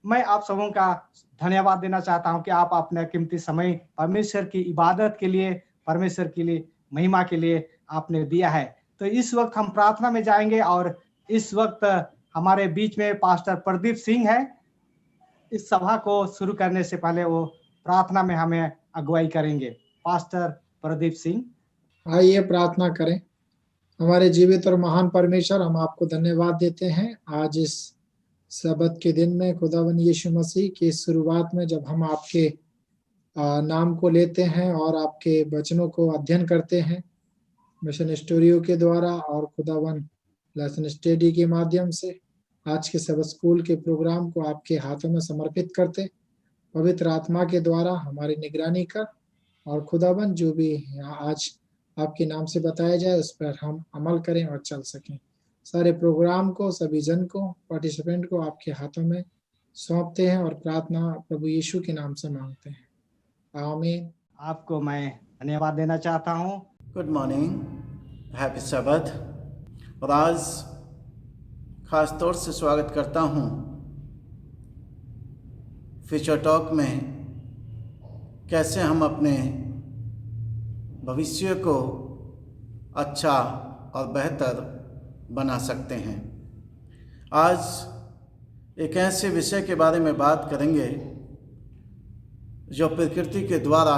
मैं आप सबों का धन्यवाद देना चाहता हूँ कि आप अपना कीमती समय परमेश्वर की इबादत के लिए, परमेश्वर के लिए, महिमा के लिए आपने दिया है। तो इस वक़्त हम प्रार्थना में जाएँगे और इस वक़्त हमारे बीच में पास्टर प्रदीप सिंह हैं। इस सभा को शुरू करने से पहले वो प्रार्थना में हमें अगुवाई करेंगे। पास्टर प्रदीप सिंह। आइए प्रार्थना करें। हमारे जीवित और महान परमेश्वर, हम आपको धन्यवाद देते हैं आज इस सबत के दिन में खुदावन यीशु मसीह की शुरुआत में जब हम आपके नाम को लेते हैं और आपके वचनों को अध्ययन करते हैं मिशन स्टोरियो के द्वारा और खुदावन लेसन स्टडी के माध्यम से आज के सबत स्कूल के प्रोग्राम को आपके हाथों में समर्पित करते, पवित्र आत्मा के द्वारा हमारी निगरानी कर और खुदावन जो भी यहाँ आज आपके नाम से बताया जाए उस पर हम अमल करें और चल सकें। सारे प्रोग्राम को, सभी जन को, पार्टिसिपेंट को आपके हाथों में सौंपते हैं और प्रार्थना प्रभु यीशु के नाम से मांगते हैं, आमीन। आपको मैं धन्यवाद देना चाहता हूँ। गुड मॉर्निंग, हैप्पी सबत। और आज खास तौर से स्वागत करता हूँ फ्यूचर टॉक में कैसे हम अपने भविष्य को अच्छा और बेहतर बना सकते हैं। आज एक ऐसे विषय के बारे में बात करेंगे जो प्रकृति के द्वारा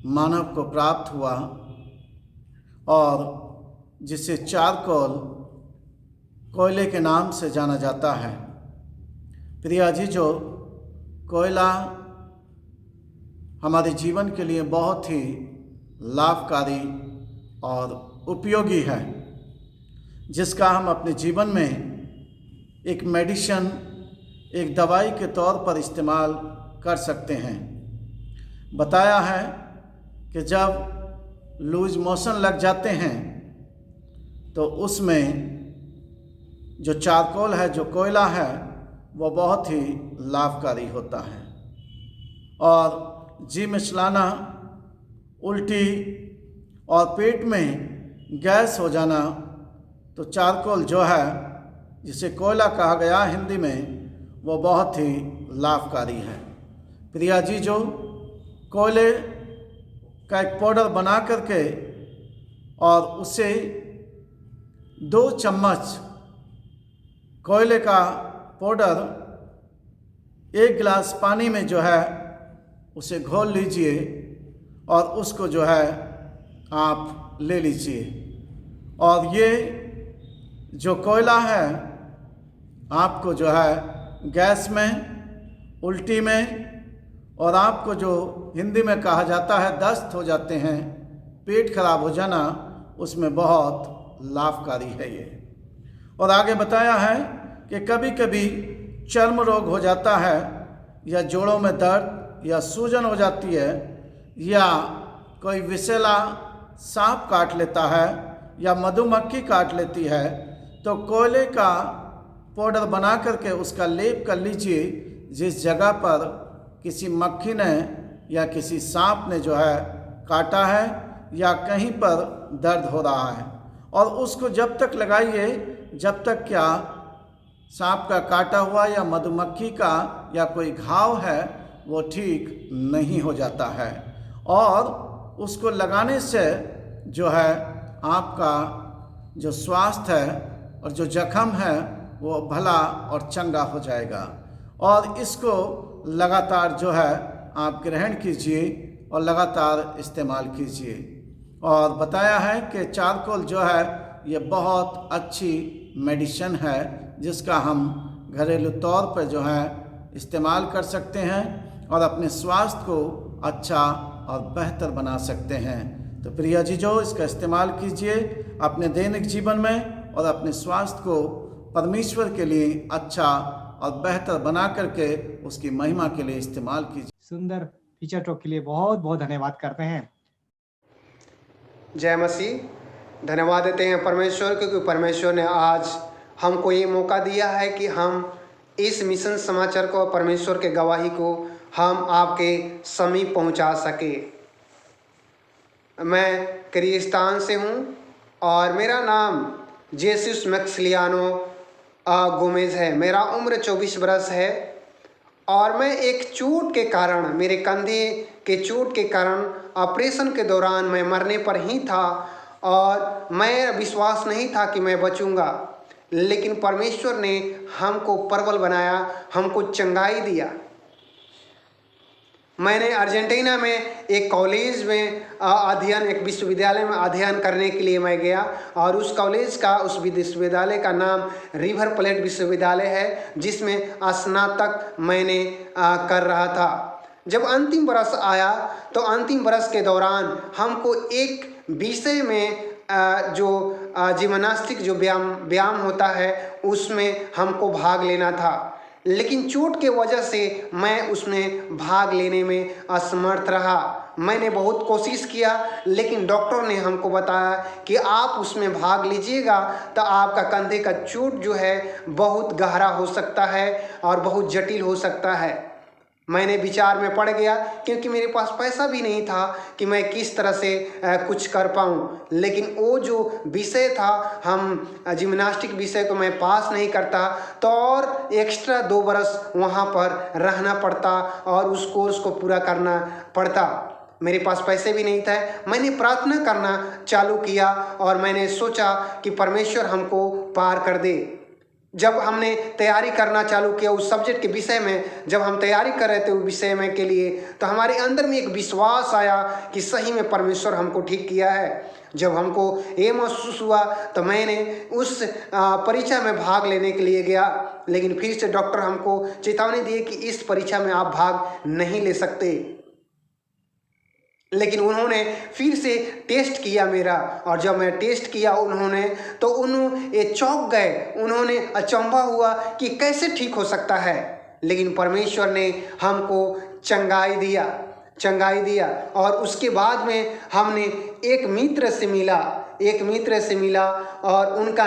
मानव को प्राप्त हुआ और जिसे चारकोल, कोयले के नाम से जाना जाता है। प्रिया जी, जो कोयला हमारे जीवन के लिए बहुत ही लाभकारी और उपयोगी है, जिसका हम अपने जीवन में एक मेडिसिन, एक दवाई के तौर पर इस्तेमाल कर सकते हैं। बताया है कि जब लूज मोशन लग जाते हैं तो उसमें जो चारकोल है, जो कोयला है, वो बहुत ही लाभकारी होता है। और जी मिचलाना, उल्टी और पेट में गैस हो जाना, तो चारकोल जो है, जिसे कोयला कहा गया हिंदी में, वो बहुत ही लाभकारी है। प्रिया जी, जो कोयले का एक पाउडर बना करके और उसे 2 चम्मच कोयले का पाउडर 1 गिलास पानी में जो है उसे घोल लीजिए और उसको जो है आप ले लीजिए। और ये जो कोयला है आपको जो है गैस में, उल्टी में, और आपको जो हिंदी में कहा जाता है दस्त हो जाते हैं, पेट खराब हो जाना, उसमें बहुत लाभकारी है ये। और आगे बताया है कि कभी कभी चर्म रोग हो जाता है, या जोड़ों में दर्द या सूजन हो जाती है, या कोई विषैला सांप काट लेता है या मधुमक्खी काट लेती है, तो कोयले का पाउडर बना करके उसका लेप कर लीजिए। जिस जगह पर किसी मक्खी ने या किसी सांप ने जो है काटा है या कहीं पर दर्द हो रहा है, और उसको जब तक लगाइए जब तक क्या सांप का काटा हुआ या मधुमक्खी का या कोई घाव है वो ठीक नहीं हो जाता है। और उसको लगाने से जो है आपका जो स्वास्थ्य है और जो जख्म है वो भला और चंगा हो जाएगा। और इसको लगातार जो है आप ग्रहण कीजिए और लगातार इस्तेमाल कीजिए। और बताया है कि चारकोल जो है ये बहुत अच्छी मेडिसिन है, जिसका हम घरेलू तौर पर जो है इस्तेमाल कर सकते हैं और अपने स्वास्थ्य को अच्छा और बेहतर बना सकते हैं। तो प्रिया जी, जो इसका इस्तेमाल कीजिए अपने दैनिक जीवन में और अपने स्वास्थ्य को परमेश्वर के लिए अच्छा और बेहतर बना करके उसकी महिमा के लिए इस्तेमाल कीजिए। सुंदर फीचर टॉक के लिए बहुत बहुत धन्यवाद करते हैं। जय मसीह। धन्यवाद देते हैं परमेश्वर, क्योंकि परमेश्वर ने आज हमको ये मौका दिया है कि हम इस मिशन समाचार को, परमेश्वर के गवाही को हम आपके समीप पहुंचा सके। मैं किर्गिस्तान से हूं और मेरा नाम जेसिस मैक्सिलियानो गोमेज है। मेरा उम्र 24 बरस है और मैं एक चोट के कारण, मेरे कंधे के चोट के कारण ऑपरेशन के दौरान मैं मरने पर ही था और मैं विश्वास नहीं था कि मैं बचूंगा, लेकिन परमेश्वर ने हमको प्रबल बनाया, हमको चंगाई दिया। मैंने अर्जेंटीना में एक कॉलेज में अध्ययन, एक विश्वविद्यालय में अध्ययन करने के लिए मैं गया और उस कॉलेज का, उस विश्वविद्यालय का नाम रिवर प्लेट विश्वविद्यालय है, जिसमें स्नातक मैंने कर रहा था। जब अंतिम बरस आया तो अंतिम बरस के दौरान हमको एक विषय में जो जिम्नास्टिक जो व्यायाम होता है उसमें हमको भाग लेना था, लेकिन चोट के वजह से मैं उसमें भाग लेने में असमर्थ रहा। मैंने बहुत कोशिश किया, लेकिन डॉक्टर ने हमको बताया कि आप उसमें भाग लीजिएगा तो आपका कंधे का चोट जो है बहुत गहरा हो सकता है और बहुत जटिल हो सकता है। मैंने विचार में पड़ गया, क्योंकि मेरे पास पैसा भी नहीं था कि मैं किस तरह से कुछ कर पाऊँ, लेकिन वो जो विषय था, हम जिम्नास्टिक विषय को मैं पास नहीं करता तो और एक्स्ट्रा 2 बरस वहाँ पर रहना पड़ता और उस कोर्स को पूरा करना पड़ता। मेरे पास पैसे भी नहीं थे। मैंने प्रार्थना करना चालू किया और मैंने सोचा कि परमेश्वर हमको पार कर दे। जब हमने तैयारी करना चालू किया उस सब्जेक्ट के विषय में, जब हम तैयारी कर रहे थे उस विषय में के लिए, तो हमारे अंदर में एक विश्वास आया कि सही में परमेश्वर हमको ठीक किया है। जब हमको ये महसूस हुआ तो मैंने उस परीक्षा में भाग लेने के लिए गया, लेकिन फिर से डॉक्टर हमको चेतावनी दिए कि इस परीक्षा में आप भाग नहीं ले सकते। लेकिन उन्होंने फिर से टेस्ट किया मेरा, और जब मैं टेस्ट किया उन्होंने, तो उन्होंने चौंक गए, उन्होंने अचंभा हुआ कि कैसे ठीक हो सकता है। लेकिन परमेश्वर ने हमको चंगाई दिया। और उसके बाद में हमने एक मित्र से मिला और उनका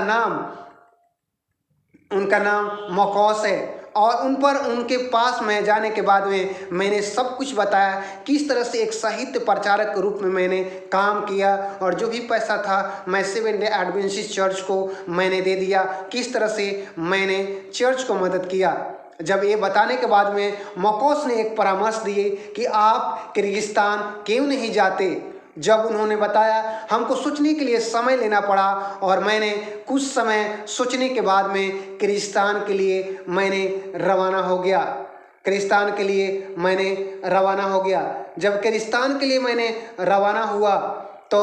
नाम मकौस है। और उनके पास में जाने के बाद में मैंने सब कुछ बताया, किस तरह से एक साहित्य प्रचारक के रूप में मैंने काम किया और जो भी पैसा था मैं सेवेंथ डे एडवेंटिस्ट चर्च को मैंने दे दिया, किस तरह से मैंने चर्च को मदद किया। जब ये बताने के बाद में मकौस ने एक परामर्श दिए कि आप किर्गिस्तान क्यों नहीं जाते। जब उन्होंने बताया, हमको सोचने के लिए समय लेना पड़ा और मैंने कुछ समय सोचने के बाद में किर्गिस्तान के लिए मैंने रवाना हो गया। जब किर्गिस्तान के लिए मैंने रवाना हुआ तो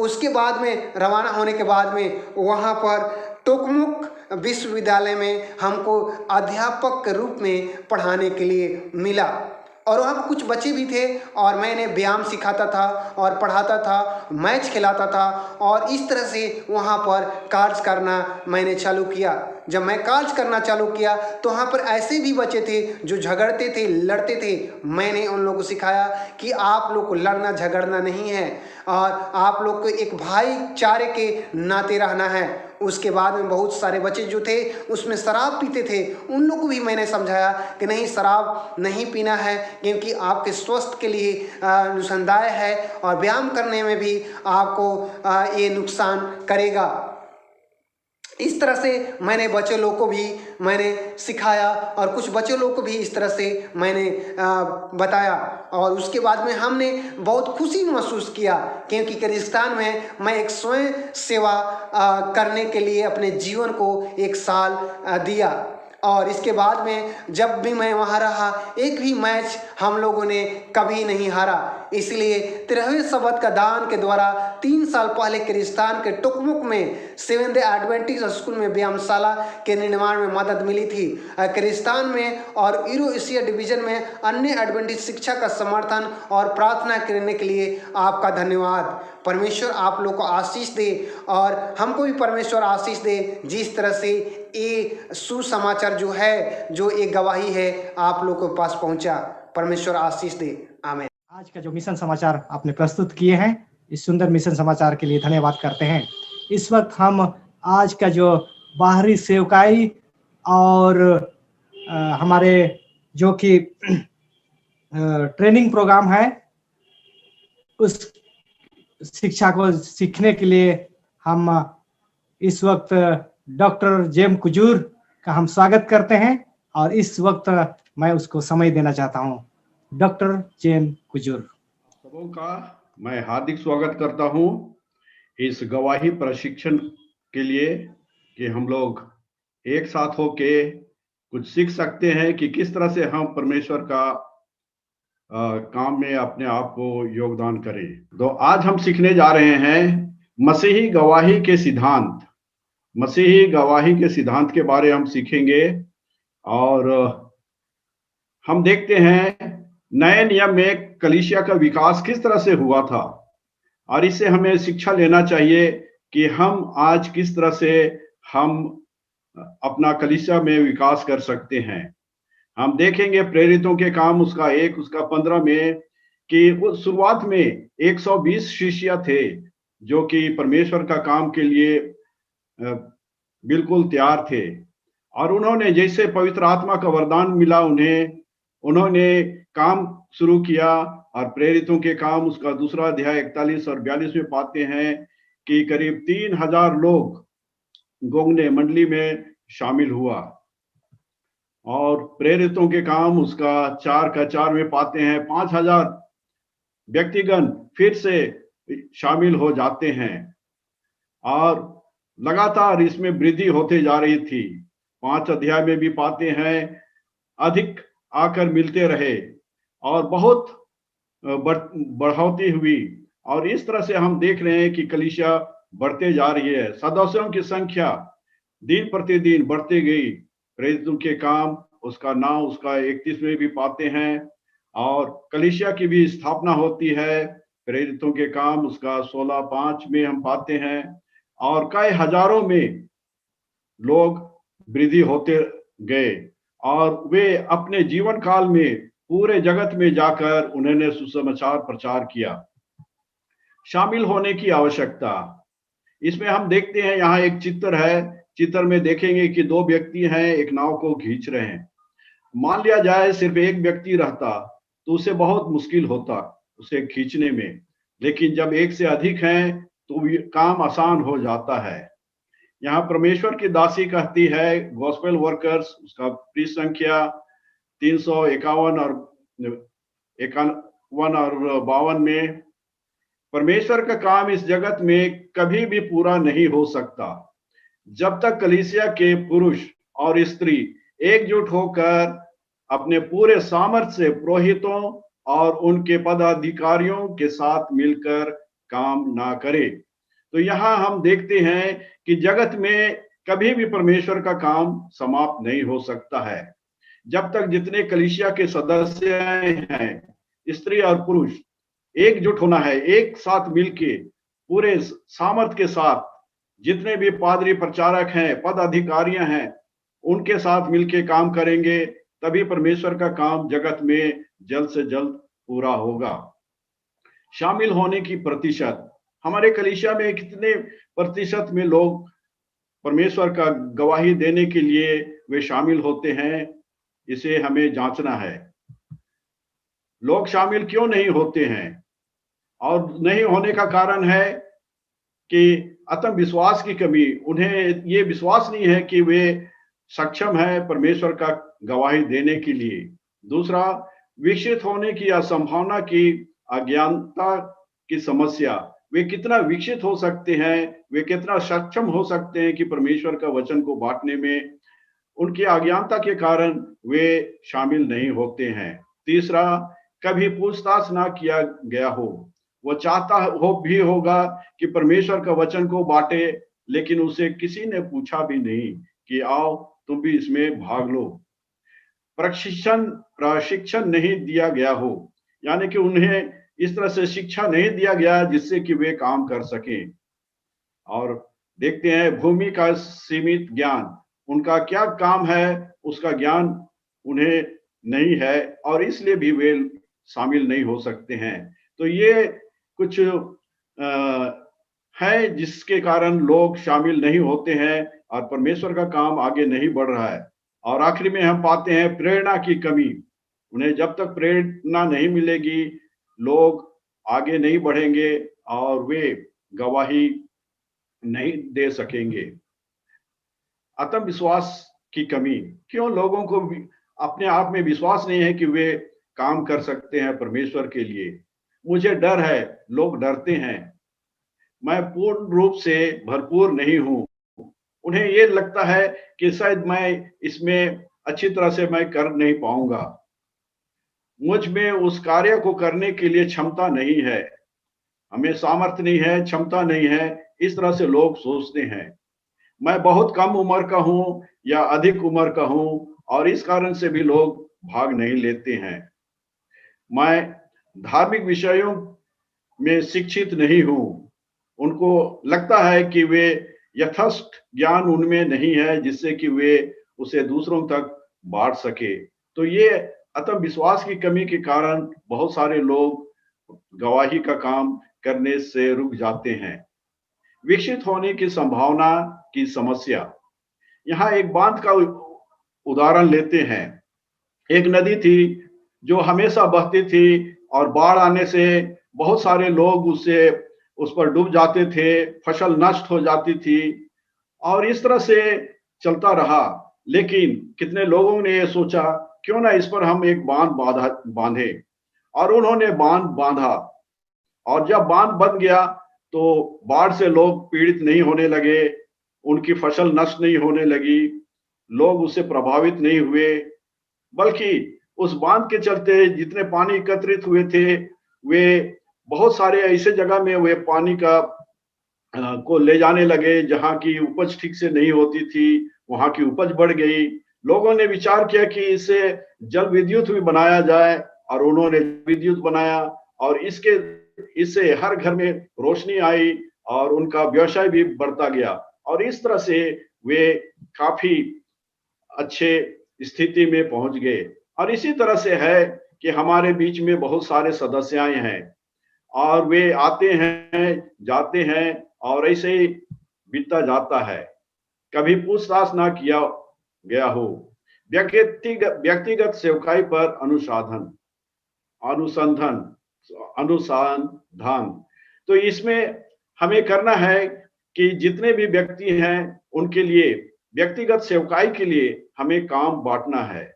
उसके बाद में रवाना होने के बाद में वहाँ पर टोकमुक विश्वविद्यालय में हमको अध्यापक के रूप में पढ़ाने के लिए मिला। और वहाँ पर कुछ बच्चे भी थे और मैंने व्यायाम सिखाता था और पढ़ाता था, मैच खिलाता था और इस तरह से वहाँ पर कार्य करना मैंने चालू किया। जब मैं कार्य करना चालू किया तो वहाँ पर ऐसे भी बच्चे थे जो झगड़ते थे, लड़ते थे। मैंने उन लोगों को सिखाया कि आप लोग को लड़ना झगड़ना नहीं है और आप लोग को एक भाईचारे के नाते रहना है। उसके बाद में बहुत सारे बच्चे जो थे उसमें शराब पीते थे, उन लोग को भी मैंने समझाया कि नहीं, शराब नहीं पीना है, क्योंकि आपके स्वास्थ्य के लिए नुकसानदायक है और व्यायाम करने में भी आपको ये नुकसान करेगा। इस तरह से मैंने बच्चे लोग को भी मैंने सिखाया और कुछ बच्चे लोग को भी इस तरह से मैंने बताया। और उसके बाद में हमने बहुत खुशी महसूस किया, क्योंकि किर्गिस्तान में मैं एक स्वयं सेवा करने के लिए अपने जीवन को 1 साल दिया। और इसके बाद में जब भी मैं वहाँ रहा, एक भी मैच हम लोगों ने कभी नहीं हारा। इसलिए 13वें शब्द का दान के द्वारा 3 साल पहले किर्गिस्तान के टोकमुक में सेवेंथ डे एडवेंटिस्ट स्कूल में व्यायामशाला के निर्माण में मदद मिली थी। किर्गिस्तान में और यूरो एशिया डिवीजन में अन्य एडवेंटिस्ट शिक्षा का समर्थन और प्रार्थना करने के लिए आपका धन्यवाद। परमेश्वर आप लोग को आशीष दे और हमको भी परमेश्वर आशीष दे, जिस तरह से ये सुसमाचार जो है, जो एक गवाही है, आप लोगों के पास पहुंचा। परमेश्वर आशीष दे। आमीन। आज का जो मिशन समाचार आपने प्रस्तुत किए हैं, इस सुंदर मिशन समाचार के लिए धन्यवाद करते हैं। इस वक्त हम आज का जो बाहरी सेवकाई और हमारे जो कि ट्रेनिंग प्रोग्राम है, उस शिक्षा को सीखने के लिए हम इस वक्त डॉक्टर जेम कुजूर का हम स्वागत करते हैं और इस वक्त मैं उसको समय देना चाहता हूँ। डॉक्टर जेन कुजूर। सबों का मैं हार्दिक स्वागत करता हूँ इस गवाही प्रशिक्षण के लिए कि हम लोग एक साथ होके कुछ सीख सकते हैं कि किस तरह से हम परमेश्वर का काम में अपने आप को योगदान करें। तो आज हम सीखने जा रहे हैं मसीही गवाही के सिद्धांत। मसीही गवाही के सिद्धांत के बारे हम सीखेंगे और हम देखते हैं नए नियम में कलीसिया का विकास किस तरह से हुआ था और इससे हमें शिक्षा लेना चाहिए कि हम आज किस तरह से हम अपना कलीसिया में विकास कर सकते हैं। हम देखेंगे प्रेरितों के काम उसका 15 में कि वो शुरुआत में 120 शिष्य थे जो कि परमेश्वर का काम के लिए बिल्कुल तैयार थे और उन्होंने जैसे पवित्र आत्मा का वरदान मिला उन्होंने काम शुरू किया और प्रेरितों के काम उसका 2 अध्याय 41 और 42 में पाते हैं कि करीब 3000 लोग गोंगने मंडली में शामिल हुआ और प्रेरितों के काम उसका 4 में पाते हैं 5000 व्यक्तिगण फिर से शामिल हो जाते हैं और लगातार इसमें वृद्धि होते जा रही थी। 5 अध्याय में भी पाते हैं अधिक आकर मिलते रहे और बहुत बढ़ोतरी हुई और इस तरह से हम देख रहे हैं कि कलीसिया बढ़ते जा रही है। सदस्यों की संख्या दिन प्रतिदिन बढ़ती गई। प्रेरितों के काम उसका 9 उसका 31 में भी पाते हैं और कलीसिया की भी स्थापना होती है। प्रेरितों के काम उसका 16:5 में हम पाते हैं और कई हजारों में लोग वृद्धि होते गए और वे अपने जीवन काल में पूरे जगत में जाकर उन्होंने सुसमाचार प्रचार किया। शामिल होने की आवश्यकता, इसमें हम देखते हैं यहाँ एक चित्र है। चित्र में देखेंगे कि 2 व्यक्ति हैं, एक नाव को खींच रहे हैं। मान लिया जाए सिर्फ एक व्यक्ति रहता तो उसे बहुत मुश्किल होता उसे खींचने में, लेकिन जब एक से अधिक हैं तो ये काम आसान हो जाता है। यहाँ परमेश्वर की दासी कहती है गॉस्पेल वर्कर्स उसका पृष्ठ संख्या 351 और 52 में, परमेश्वर का काम इस जगत में कभी भी पूरा नहीं हो सकता जब तक कलीसिया के पुरुष और स्त्री एकजुट होकर अपने पूरे सामर्थ्य से पुरोहितों और उनके पदाधिकारियों के साथ मिलकर काम ना करे। तो यहाँ हम देखते हैं कि जगत में कभी भी परमेश्वर का काम समाप्त नहीं हो सकता है जब तक जितने कलीसिया के सदस्य हैं, स्त्री और पुरुष, एकजुट होना है, एक साथ मिलके पूरे सामर्थ्य के साथ जितने भी पादरी प्रचारक हैं, पद अधिकारियां हैं, उनके साथ मिलके काम करेंगे तभी परमेश्वर का काम जगत में जल्द से जल्द पूरा होगा। शामिल होने की प्रतिशत, हमारे कलीसिया में कितने प्रतिशत में लोग परमेश्वर का गवाही देने के लिए वे शामिल होते हैं, इसे हमें जांचना है। लोग शामिल क्यों नहीं होते हैं और नहीं होने का कारण है कि आत्मविश्वास की कमी। उन्हें ये विश्वास नहीं है कि वे सक्षम है परमेश्वर का गवाही देने के लिए। दूसरा, विकसित होने की असंभावना की अज्ञानता की समस्या। वे कितना विकसित हो सकते हैं, वे कितना सक्षम हो सकते हैं कि परमेश्वर का वचन को बांटने में, उनकी अज्ञानता के कारण वे शामिल नहीं होते हैं। तीसरा, कभी पूछताछ ना किया गया हो। वो चाहता हो भी होगा कि परमेश्वर का वचन को बांटे, लेकिन उसे किसी ने पूछा भी नहीं कि आओ तुम भी इसमें भाग लो। प्रशिक्षण नहीं दिया गया हो, यानी कि उन्हें इस तरह से शिक्षा नहीं दिया गया जिससे कि वे काम कर सकें। और देखते हैं भूमि का सीमित ज्ञान, उनका क्या काम है उसका ज्ञान उन्हें नहीं है और इसलिए भी वे शामिल नहीं हो सकते हैं। तो ये कुछ है जिसके कारण लोग शामिल नहीं होते हैं और परमेश्वर का काम आगे नहीं बढ़ रहा है। और आखिरी में हम पाते हैं प्रेरणा की कमी। उन्हें जब तक प्रेरणा नहीं मिलेगी लोग आगे नहीं बढ़ेंगे और वे गवाही नहीं दे सकेंगे। आत्मविश्वास की कमी, क्यों लोगों को अपने आप में विश्वास नहीं है कि वे काम कर सकते हैं परमेश्वर के लिए। मुझे डर है, लोग डरते हैं, मैं पूर्ण रूप से भरपूर नहीं हूं। उन्हें ये लगता है कि शायद मैं इसमें अच्छी तरह से मैं कर नहीं पाऊंगा, मुझ में उस कार्य को करने के लिए क्षमता नहीं है, हमें सामर्थ्य नहीं है, क्षमता नहीं है, इस तरह से लोग सोचते हैं। मैं बहुत कम उम्र का हूं या अधिक उम्र का हूं और इस कारण से भी लोग भाग नहीं लेते हैं। मैं धार्मिक विषयों में शिक्षित नहीं हूं, उनको लगता है कि वे यथार्थ ज्ञान उनमें नहीं है जिससे कि वे उसे दूसरों तक बांट सके। तो ये आत्मविश्वास की कमी के कारण बहुत सारे लोग गवाही का काम करने से रुक जाते हैं। विकसित होने की संभावना की समस्या, यहाँ एक बांध का उदाहरण लेते हैं। एक नदी थी जो हमेशा बहती थी और बाढ़ आने से बहुत सारे लोग उस पर डूब जाते थे, फसल नष्ट हो जाती थी और इस तरह से चलता रहा। लेकिन कितने लोगों ने ये सोचा क्यों ना इस पर हम एक बांध बांधे, और उन्होंने बांध बांधा और जब बांध बन गया तो बाढ़ से लोग पीड़ित नहीं होने लगे, उनकी फसल नष्ट नहीं होने लगी, लोग उससे प्रभावित नहीं हुए, बल्कि उस बांध के चलते जितने पानी एकत्रित हुए थे वे बहुत सारे ऐसे जगह में वे पानी का को ले जाने लगे जहां की उपज ठीक से नहीं होती थी, वहां की उपज बढ़ गई। लोगों ने विचार किया कि इससे जल विद्युत भी बनाया जाए और उन्होंने विद्युत बनाया और इससे हर घर में रोशनी आई और उनका व्यवसाय भी बढ़ता गया और इस तरह से वे काफी अच्छे स्थिति में पहुंच गए। और इसी तरह से है कि हमारे बीच में बहुत सारे सदस्य हैं और वे आते हैं जाते हैं और ऐसे ही बीतता जाता है, कभी पूछताछ ना किया गया हो। व्यक्तिगत सेवकाई पर अनुसंधान, तो इसमें हमें करना है कि जितने भी व्यक्ति हैं उनके लिए व्यक्तिगत सेवकाई के लिए हमें काम बांटना है,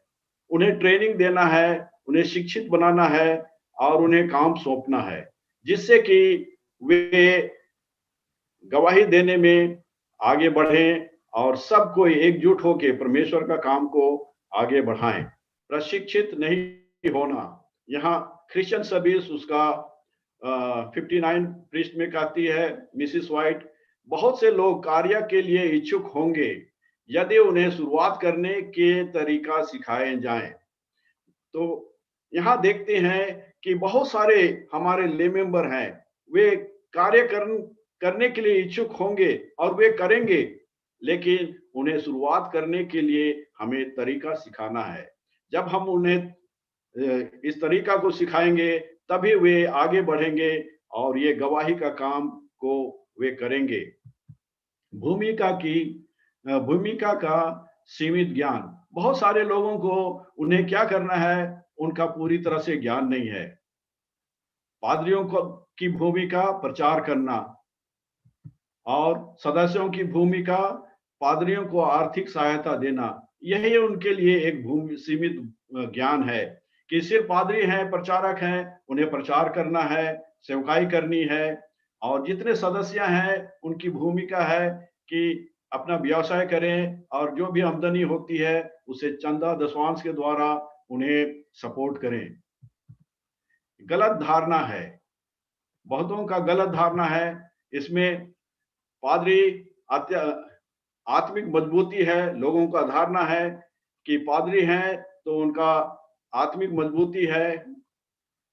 उन्हें ट्रेनिंग देना है, उन्हें शिक्षित बनाना है और उन्हें काम सौंपना है जिससे कि वे गवाही देने में आगे बढ़ें और सब कोई एकजुट होकर परमेश्वर का काम को आगे बढ़ाएं। प्रशिक्षित नहीं होना, यहाँ क्रिश्चियन सर्विस उसका 59 पृष्ठ में कहती है मिसिस वाइट, बहुत से लोग कार्य के लिए इच्छुक होंगे यदि उन्हें शुरुआत करने के तरीका सिखाए जाएं। तो यहाँ देखते हैं कि बहुत सारे हमारे ले मेंबर हैं, वे कार्य करने के लिए इच्छुक होंगे और वे करेंगे, लेकिन उन्हें शुरुआत करने के लिए हमें तरीका सिखाना है। जब हम उन्हें इस तरीका को सिखाएंगे तभी वे आगे बढ़ेंगे और ये गवाही का काम को वे करेंगे। भूमिका का सीमित ज्ञान, बहुत सारे लोगों को उन्हें क्या करना है उनका पूरी तरह से ज्ञान नहीं है। पादरियों की भूमिका प्रचार करना और सदस्यों की भूमिका पादरियों को आर्थिक सहायता देना, यही उनके लिए एक सीमित ज्ञान है कि सिर्फ पादरी हैं, प्रचारक हैं, उन्हें प्रचार करना है, सेवकाई करनी है और जितने सदस्य हैं उनकी भूमिका है कि अपना व्यवसाय करें और जो भी आमदनी होती है उसे चंदा दशवांश के द्वारा उन्हें सपोर्ट करें। गलत धारणा है, बहुतों का गलत धारणा है, इसमें पादरी आत्मिक मजबूती है, लोगों का धारणा है कि पादरी हैं तो उनका आत्मिक मजबूती है,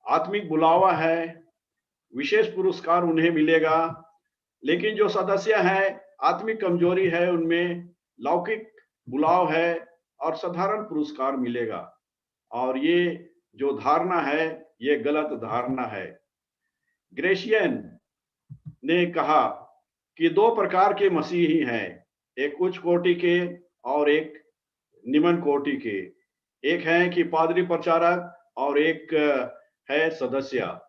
आत्मिक बुलावा है, विशेष पुरस्कार उन्हें मिलेगा। लेकिन जो सदस्य हैं आत्मिक कमजोरी है, उनमें लौकिक बुलाव है और साधारण पुरस्कार मिलेगा। और ये जो धारणा है ये गलत धारणा है। ग्रेशियन ने कहा कि दो प्रकार के मसीही हैं, एक उच्च कोटि के और एक निम्न कोटि के, एक है कि पादरी प्रचारक और एक है सदस्य।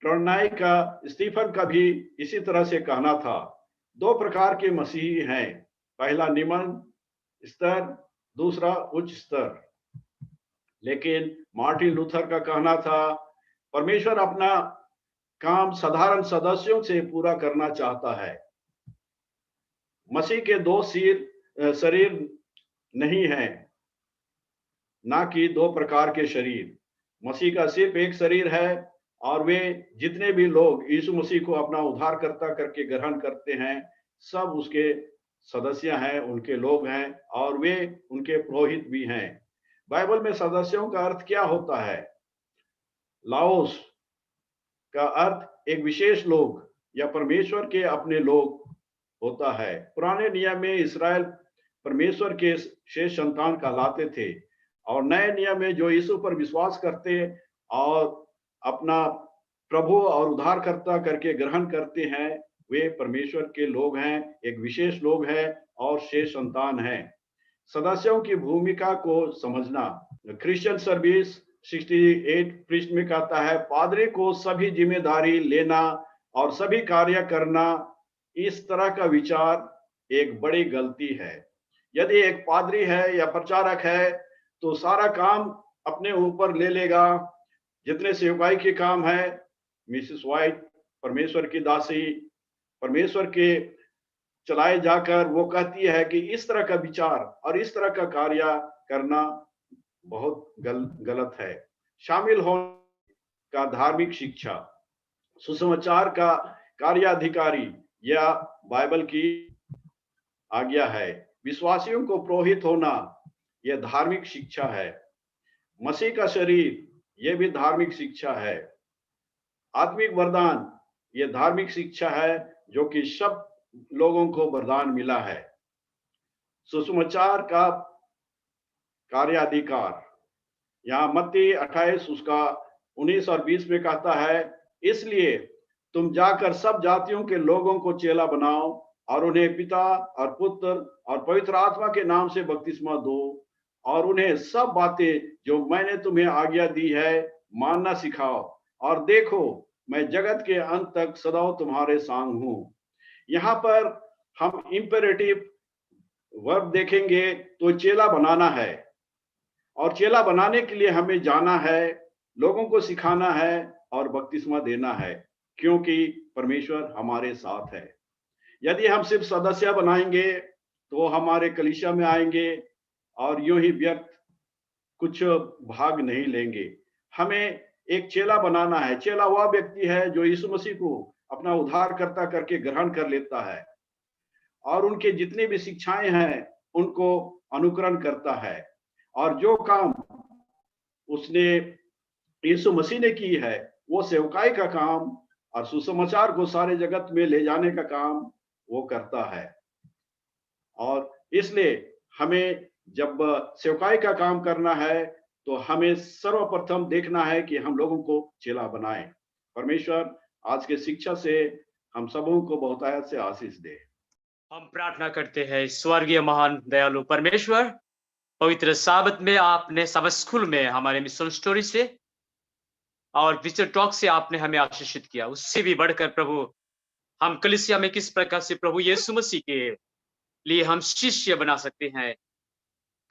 टर्नाई का स्टीफन का भी इसी तरह से कहना था, दो प्रकार के मसीही हैं, पहला निम्न स्तर, दूसरा उच्च स्तर। लेकिन मार्टिन लूथर का कहना था, परमेश्वर अपना काम साधारण सदस्यों से पूरा करना चाहता है। मसीह के दो शरीर नहीं है, ना कि दो प्रकार के शरीर। मसीह का सिर्फ एक शरीर है और वे जितने भी लोग यीशु मसीह को अपना उद्धारकर्ता करके ग्रहण करते हैं, सब उसके सदस्य हैं, उनके लोग हैं और वे उनके पुरोहित भी हैं। बाइबल में सदस्यों का अर्थ क्या होता है? लाओस का अर्थ एक विशेष लोग या परमेश्वर के अपने लोग होता है। पुराने नियम में इस्राएल परमेश्वर के शेष संतान कहलाते थे और नए नियम में जो यीशु पर विश्वास करते और अपना प्रभु और उद्धारकर्ता करके ग्रहण करते हैं, वे परमेश्वर के लोग हैं, एक विशेष लोग हैं और शेष संतान हैं। सदस्यों की भूमिका को समझना। क्रिश्चियन सर्विस 68 पृष्ठ में कहता है, पादरी को सभी जिम्मेदारी लेना और सभी कार्य करना। इस तरह का विचार एक बड़ी गलती है। यदि एक पादरी है या प्रचारक है तो सारा काम अपने ऊपर ले लेगा। जितने सेवकाई के काम है, मिसेस वाइट परमेश्वर की दासी परमेश्वर के चलाए जाकर वो कहती है कि इस तरह का विचार और इस तरह का कार्य करना बहुत गलत है। शामिल होने का धार्मिक शिक्षा, सुसमाचार का कार्याधिकारी या बाइबल की आज्ञा है। विश्वासियों को पुरोहित होना यह धार्मिक शिक्षा है। मसीह का शरीर यह भी धार्मिक शिक्षा है। आत्मिक वरदान यह धार्मिक शिक्षा है जो कि सब लोगों को वरदान मिला है। सुसमाचार का कार्याधिकार, यहाँ मत्ती 28 उसका 19 और 20 में कहता है, इसलिए तुम जाकर सब जातियों के लोगों को चेला बनाओ और उन्हें पिता और पुत्र और पवित्र आत्मा के नाम से बपतिस्मा दो और उन्हें सब बातें जो मैंने तुम्हें आज्ञा दी है मानना सिखाओ, और देखो मैं जगत के अंत तक सदा तुम्हारे संग हूं। यहाँ पर हम इंपेरेटिव वर्ब देखेंगे तो चेला बनाना है, और चेला बनाने के लिए हमें जाना है, लोगों को सिखाना है और बपतिस्मा देना है, क्योंकि परमेश्वर हमारे साथ है। यदि हम सिर्फ सदस्य बनाएंगे तो हमारे कलीसिया में आएंगे और यूं ही व्यक्त कुछ भाग नहीं लेंगे। हमें एक चेला बनाना है। चेला वह व्यक्ति है जो यीशु मसीह को अपना उद्धारकर्ता करके ग्रहण कर लेता है और उनके जितने भी शिक्षाएं हैं उनको अनुकरण करता है, और जो काम उसने यीशु मसीह ने की है वो सेवकाई का काम और सुसमाचार को सारे जगत में ले जाने का काम वो करता है। और इसलिए हमें जब सेवकाई का काम करना है तो हमें सर्वप्रथम देखना है कि हम लोगों को चेला बनाएं। परमेश्वर आज के शिक्षा से हम सबों को बहुतायत से आशीष दे। हम प्रार्थना करते हैं, स्वर्गीय महान दयालु परमेश्वर, पवित्र साबत में आपने सबक स्कूल में हमारे मिशन स्टोरी से और विजडम टॉक से आपने हमें आशीषित किया। उससे भी बढ़कर प्रभु हम कलीसिया में किस प्रकार से प्रभु यीशु मसीह के लिए हम शिष्य बना सकते हैं।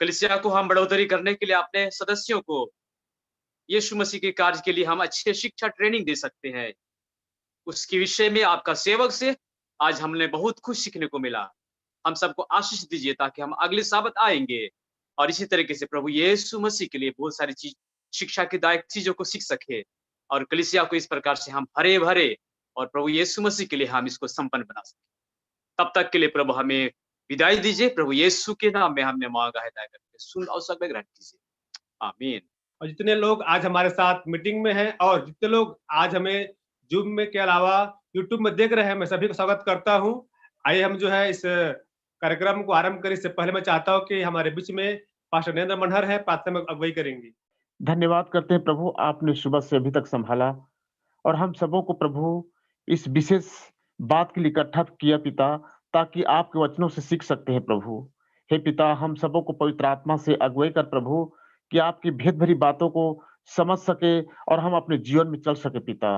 कलीसिया को हम बढ़ोतरी करने के लिए अपने सदस्यों को यीशु मसीह के कार्य के लिए हम अच्छे शिक्षा ट्रेनिंग दे सकते हैं। उसके विषय में आपका सेवक से आज हमने बहुत कुछ सीखने को मिला। हम सबको आशीष दीजिए ताकि हम अगले साबत आएंगे और इसी तरीके से प्रभु यीशु मसीह के लिए बहुत सारी चीज शिक्षा की दायक चीजों को सीख सके और कलीसिया को इस प्रकार से हम हरे भरे और प्रभु यीशु मसीह के लिए हम इसको संपन्न बना सके। तब तक के लिए प्रभु हमें विदाई दीजिए। प्रभु यीशु के नाम में हमने मांगा है, दया करके सुन और सब में ग्रहण कीजिए। आमीन। और जितने लोग आज हमारे साथ मीटिंग में हैं और जितने लोग आज हमें जूम में के अलावा यूट्यूब में देख रहे हैं, मैं सभी को स्वागत करता हूं। आइए हम जो है इस कार्यक्रम को आरंभ करें। इससे पहले मैं चाहता हूं कि हमारे बीच में पास्टर नरेंद्र मनहर है, प्रार्थना में अगुवाई करेंगे। धन्यवाद करते हैं प्रभु, आपने सुबह से अभी तक संभाला और हम सबों को प्रभु इस विशेष बात के लिए इकट्ठा किया पिता, ताकि आपके वचनों से सीख सकते हैं प्रभु। हे पिता, हम सबों को पवित्र आत्मा से अगुवाई कर प्रभु कि आपकी भेद भरी बातों को समझ सके और हम अपने जीवन में चल सके पिता।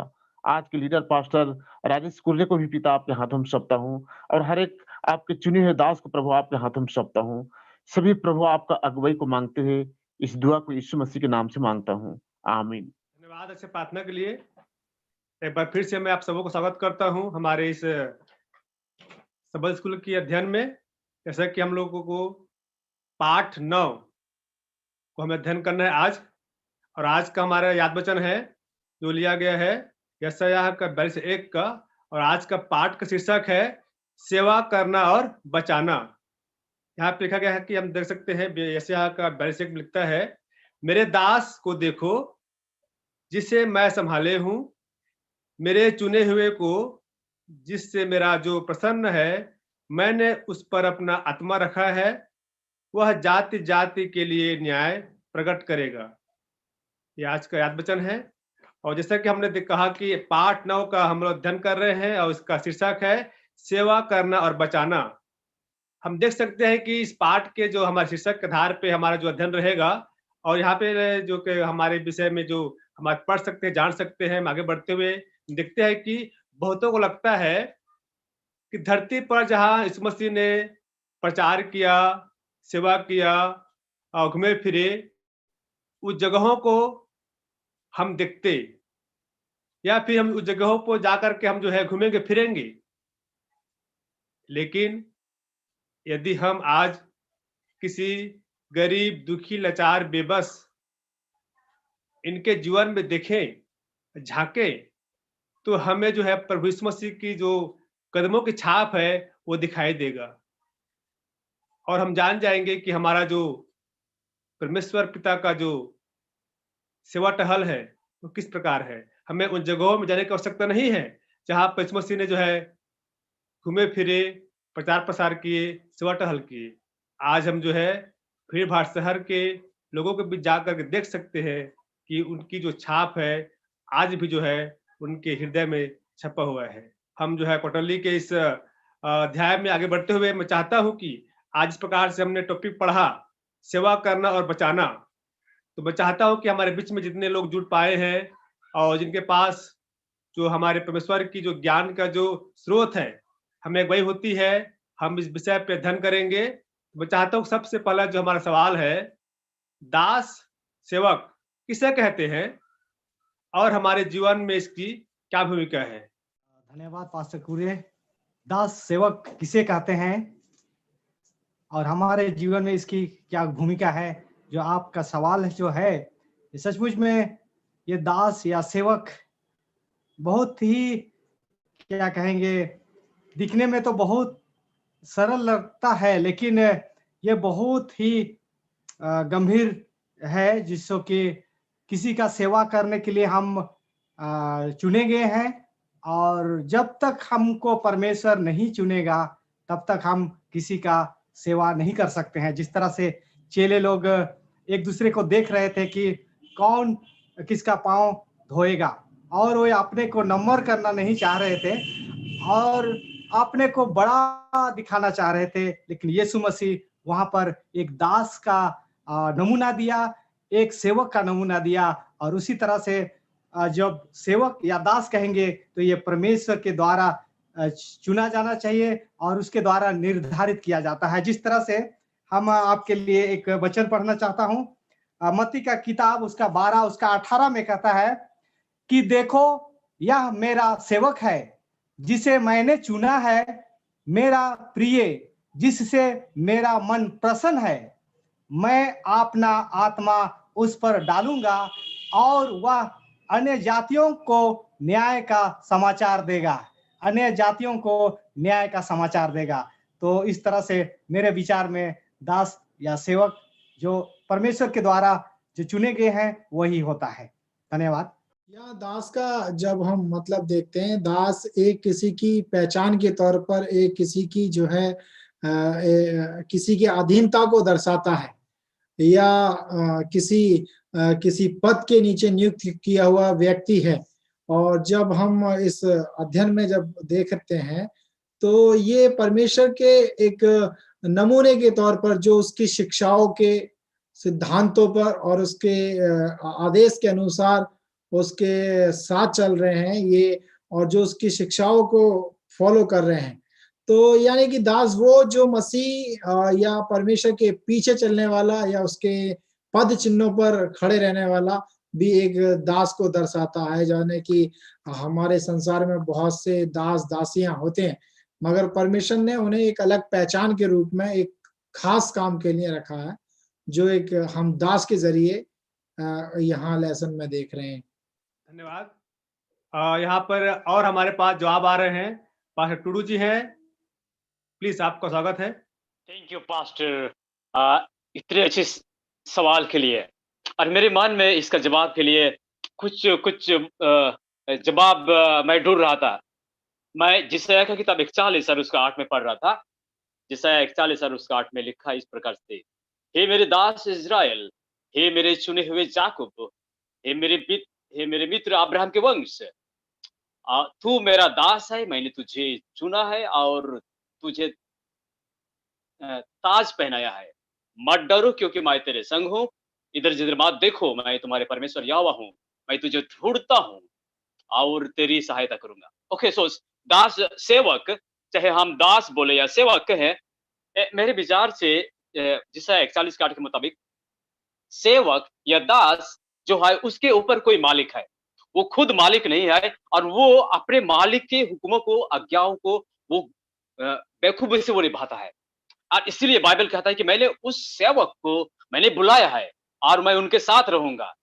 आज के लीडर पास्टर राजेश कुर्रे को भी पिता आपके हाथों में सौंपता हूँ और हर एक आपके चुने हुए दास को प्रभु आपके हाथों में सौंपता हूँ। सभी प्रभु आपका अगुवाई को मांगते हुए इस दुआ को यीशु मसीह के नाम से मांगता हूँ, आमीन। धन्यवाद अच्छे प्रार्थना के लिए। एक बार फिर से मैं आप सबों को स्वागत करता हूँ हमारे इस सबल स्कूल की अध्ययन में। जैसा कि हम लोगों को पाठ 9 को हमें अध्ययन करना है आज, और आज का हमारा याद वचन है जो लिया गया है यशायाह का 42:1 का, और आज का पाठ का शीर्षक है सेवा करना और बचाना। यहाँ पे लिखा गया है कि हम देख सकते हैं यशायाह का 42:1 में लिखता है, मेरे दास को देखो जिसे मैं संभाले हूँ, मेरे चुने हुए को जिससे मेरा जो प्रसन्न है, मैंने उस पर अपना आत्मा रखा है, वह जाति जाति के लिए न्याय प्रकट करेगा। ये आज का याद वचन है। और जैसा कि हमने कहा कि पाठ 9 का हम लोग अध्ययन कर रहे हैं और इसका शीर्षक है सेवा करना और बचाना। हम देख सकते हैं कि इस पाठ के जो हमारे शीर्षक के आधार पे हमारा जो अध्ययन रहेगा, और यहाँ पे जो कि हमारे विषय में जो हम आज पढ़ सकते हैं, जान सकते हैं, हम आगे बढ़ते हुए देखते हैं कि बहुतों को लगता है कि धरती पर जहाँ यीशु मसीह ने प्रचार किया, सेवा किया और घूमे फिरे, उस जगहों को हम देखते, या फिर हम उस जगहों पर जाकर के हम जो है घूमेंगे फिरेंगे। लेकिन यदि हम आज किसी गरीब, दुखी, लाचार, बेबस इनके जीवन में देखें, झांकें, तो हमें जो है प्रभु यीशु मसीह की जो कदमों की छाप है वो दिखाई देगा, और हम जान जाएंगे कि हमारा जो परमेश्वर पिता का जो सेवा टहल है वो किस प्रकार है। हमें उन जगहों में जाने की आवश्यकता नहीं है जहाँ पर यीशु मसीह ने जो है घूमे फिरे, प्रचार प्रसार किए, सेवा टहल किए। आज हम जो है भीड़ भाड़ शहर के लोगों के बीच जाकर के देख सकते हैं कि उनकी जो छाप है आज भी जो है उनके हृदय में छपा हुआ है। हम जो है क्वार्टरली के इस अध्याय में आगे बढ़ते हुए मैं चाहता हूं कि आज इस प्रकार से हमने टॉपिक पढ़ा सेवा करना और बचाना, तो मैं चाहता हूं कि हमारे बीच में जितने लोग जुड़ पाए हैं और जिनके पास जो हमारे परमेश्वर की जो ज्ञान का जो स्रोत है, हमें वही होती है, हम इस विषय पे अध्ययन करेंगे। मैं चाहता हूँ सबसे पहला जो हमारा सवाल है, दास सेवक किसे कहते हैं और हमारे जीवन में इसकी क्या भूमिका है? धन्यवाद पास्टर कुरे। दास सेवक किसे कहते हैं और हमारे जीवन में इसकी क्या भूमिका है, जो आपका सवाल जो है, ये सचमुच में ये दास या सेवक बहुत ही क्या कहेंगे, दिखने में तो बहुत सरल लगता है, लेकिन ये बहुत ही गंभीर है, जिसको कि किसी का सेवा करने के लिए हम चुने गए हैं, और जब तक हमको परमेश्वर नहीं चुनेगा तब तक हम किसी का सेवा नहीं कर सकते हैं। जिस तरह से चेले लोग एक दूसरे को देख रहे थे कि कौन किसका पांव धोएगा, और वो अपने को नम्र करना नहीं चाह रहे थे और अपने को बड़ा दिखाना चाह रहे थे, लेकिन यीशु मसीह वहां पर एक दास का नमूना दिया, एक सेवक का नमूना दिया, और उसी तरह से जब सेवक या दास कहेंगे तो ये परमेश्वर के द्वारा चुना जाना चाहिए और उसके द्वारा निर्धारित किया जाता है। जिस तरह से हम आपके लिए एक वचन पढ़ना चाहता हूं, मत्ती का किताब उसका 12 उसका 18 में कहता है कि देखो यह मेरा सेवक है जिसे मैंने चुना है, मेरा प्रिय जिससे मेरा मन प्रसन्न है, मैं अपना आत्मा उस पर डालूंगा और वह अन्य जातियों को न्याय का समाचार देगा, अन्य जातियों को न्याय का समाचार देगा। तो इस तरह से मेरे विचार में दास या सेवक जो परमेश्वर के द्वारा जो चुने गए हैं वही होता है। धन्यवाद। या दास का जब हम मतलब देखते हैं, दास एक किसी की पहचान के तौर पर एक किसी की जो है किसी की अधीनता को दर्शाता है, या किसी पद के नीचे नियुक्त किया हुआ व्यक्ति है। और जब हम इस अध्ययन में जब देखते हैं तो ये परमेश्वर के एक नमूने के तौर पर जो उसकी शिक्षाओं के सिद्धांतों पर और उसके आदेश के अनुसार उसके साथ चल रहे हैं ये, और जो उसकी शिक्षाओं को फॉलो कर रहे हैं, तो यानी कि दास वो जो मसीह या परमेश्वर के पीछे चलने वाला या उसके पद चिन्हों पर खड़े रहने वाला भी एक दास को दर्शाता है। जाने कि हमारे संसार में बहुत से दास दासियां होते हैं, मगर परमेश्वर ने उन्हें एक अलग पहचान के रूप में एक खास काम के लिए रखा है, जो एक हम दास के जरिए यहाँ लेसन में देख रहे हैं। धन्यवाद। यहाँ पर और हमारे पास जवाब आ रहे हैं। पास्टर टुडू जी हैं, प्लीज आपका स्वागत है। थैंक यू पास्टर, इतने अच्छे सवाल के लिए। और मेरे मन में इसका जवाब के लिए कुछ जवाब मैं ढूंढ रहा था। मैं जिसया का किताब 41 और उसका 8 में पढ़ रहा था। जिसया 41 और उसका 8 में लिखा इस प्रकार से, हे मेरे दास इज़राइल, हे मेरे चुने हुए याकूब, हे मेरे मित्र अब्राहम के वंश, तू मेरा दास है, मैंने तुझे चुना है और तुझे ताज पहनाया है। मत डरो क्योंकि मैं तेरे संग हूँ, इधर जिधर मत देखो, मैं तुम्हारे परमेश्वर यहोवा हूँ, मैं तुझे ढूंढता हूँ और तेरी सहायता करूंगा। ओके, सो दास सेवक, चाहे हम दास बोले या सेवक हैं, मेरे विचार से जिसका 41 के मुताबिक सेवक या दास जो है उसके ऊपर कोई मालिक है, वो खुद मालिक नहीं है और वो अपने मालिक के हुक्मों को, आज्ञाओं को वो बेखूबी से वो निभाता है। और इसलिए बाइबल कहता है कि मैंने उस सेवक को मैंने बुलाया है और मैं उनके साथ रहूंगा।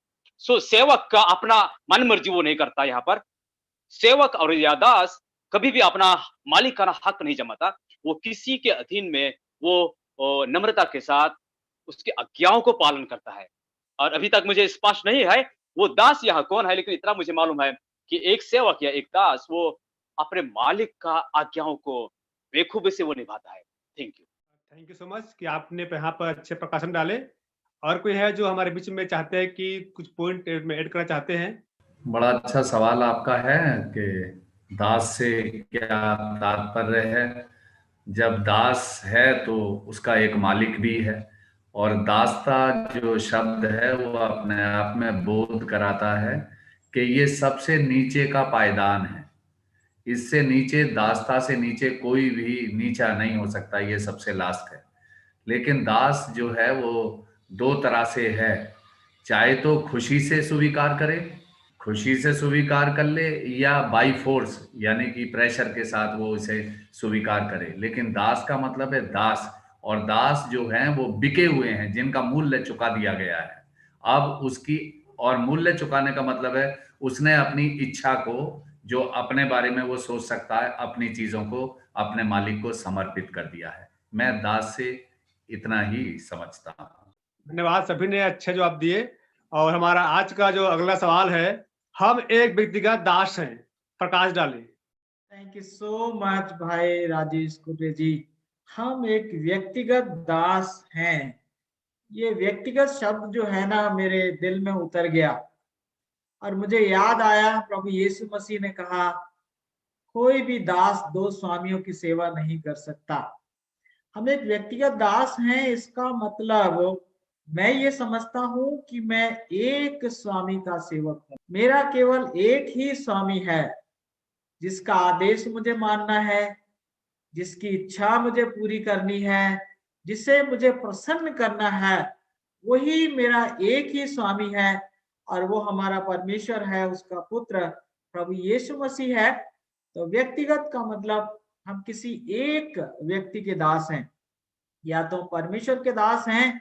सो सेवक का अपना मन मर्जी वो नहीं करता। यहाँ पर सेवक और या दास कभी भी अपना मालिकाना हक नहीं जमाता। वो किसी के अधीन में वो नम्रता के साथ उसकी आज्ञाओं को पालन करता है। और अभी तक मुझे स्पष्ट नहीं है वो दास यहाँ कौन है, लेकिन इतना मुझे मालूम है कि एक सेवक या एक दास वो अपने मालिक का आज्ञाओं को बेखूबी से वो निभाता है। थैंक यू सो मच कि आपने यहाँ पर अच्छे प्रकाशन डाले। और कोई है जो हमारे बीच में चाहते हैं कि कुछ पॉइंट में ऐड करना चाहते हैं? बड़ा अच्छा सवाल आपका है कि दास से क्या तात्पर्य है। जब दास है तो उसका एक मालिक भी है, और दासता जो शब्द है वो अपने आप में बोध कराता है कि ये सबसे नीचे का पायदान है। इससे नीचे, दासता से नीचे कोई भी नीचा नहीं हो सकता, ये सबसे लास्ट है। लेकिन दास जो है वो दो तरह से है, चाहे तो खुशी से स्वीकार करे, खुशी से स्वीकार कर ले, या बाई फोर्स यानी कि प्रेशर के साथ वो इसे स्वीकार करे। लेकिन दास का मतलब है दास, और दास जो हैं वो बिके हुए हैं, जिनका मूल्य चुका दिया गया है। अब उसकी, और मूल्य चुकाने का मतलब है उसने अपनी इच्छा को, जो अपने बारे में वो सोच सकता है, अपनी चीजों को अपने मालिक को समर्पित कर दिया है। मैं दास से इतना ही समझता हूँ। धन्यवाद, सभी ने अच्छे जवाब दिए। और हमारा आज का जो अगला सवाल है, हम एक व्यक्तिगत दास हैं, प्रकाश डाले। थैंक यू सो मच भाई राजेश कुटे जी। हम एक व्यक्तिगत दास हैं। ये व्यक्तिगत शब्द जो है ना मेरे दिल में उतर गया और मुझे याद आया प्रभु यीशु मसीह ने कहा, कोई भी दास दो स्वामियों की सेवा नहीं कर सकता। हम एक व्यक्तिगत दास हैं, इसका मतलब मैं ये समझता हूं कि मैं एक स्वामी का सेवक हूं। मेरा केवल एक ही स्वामी है जिसका आदेश मुझे मानना है, जिसकी इच्छा मुझे पूरी करनी है, जिसे मुझे प्रसन्न करना है, वही मेरा एक ही स्वामी है और वो हमारा परमेश्वर है, उसका पुत्र प्रभु यीशु मसीह है। तो व्यक्तिगत का मतलब हम किसी एक व्यक्ति के दास हैं, या तो परमेश्वर के दास हैं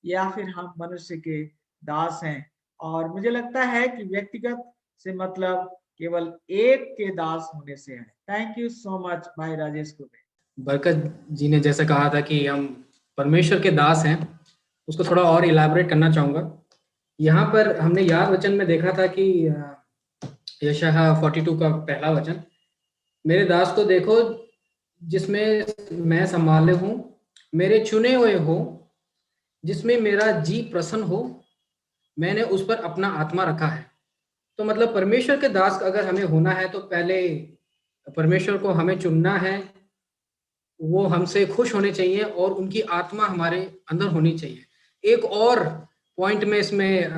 या फिर हम मनुष्य के दास हैं। और मुझे लगता है कि व्यक्तिगत से मतलब केवल एक के दास होने से है। थैंक यू सो मच भाई राजेश कुटे। बरकत जी ने जैसे कहा था कि हम परमेश्वर के दास हैं, उसको थोड़ा और इलैबोरेट करना चाहूंगा। यहाँ पर हमने याद वचन में देखा था कि यशायाह 42 का पहला वचन, मेरे दास को देखो जिसमें मैं संभाले हूँ, मेरे चुने हुए हो, जिसमें मेरा जी प्रसन्न हो, मैंने उस पर अपना आत्मा रखा है। तो मतलब परमेश्वर के दास अगर हमें होना है तो पहले परमेश्वर को हमें चुनना है, वो हमसे खुश होने चाहिए और उनकी आत्मा हमारे अंदर होनी चाहिए। एक और पॉइंट में इसमें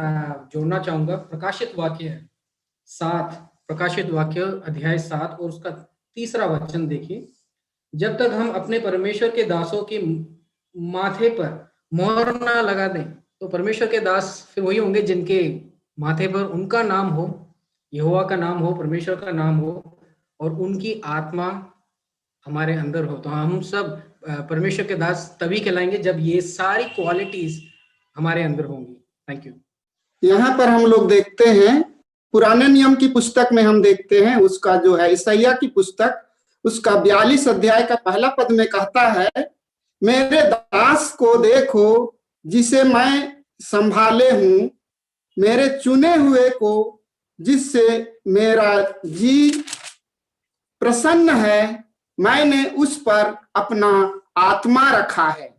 जोड़ना चाहूंगा, प्रकाशित वाक्य 7, प्रकाशित वाक्य अध्याय 7 और उसका 3 वचन देखिए। जब तक हम अपने परमेश्वर के दासों के माथे पर मोहर ना लगा दें, तो परमेश्वर के दास फिर वही होंगे जिनके माथे पर उनका नाम हो, यहोवा का नाम हो, परमेश्वर का नाम हो, और उनकी आत्मा हमारे अंदर हो। तो हम सब परमेश्वर के दास तभी कहलाएंगे जब ये सारी क्वालिटीज हमारे अंदर होंगी। Thank you. यहाँ पर हम लोग देखते हैं, पुराने नियम की पुस्तक में हम देखते हैं, उसका जो है ईसाइया की पुस्तक, उसका 42 अध्याय का पहला पद में कहता है, मेरे दास को देखो जिसे मैं संभाले हूं, मेरे चुने हुए को जिससे मेरा जी प्रसन्न है, मैंने उस पर अपना आत्मा रखा है,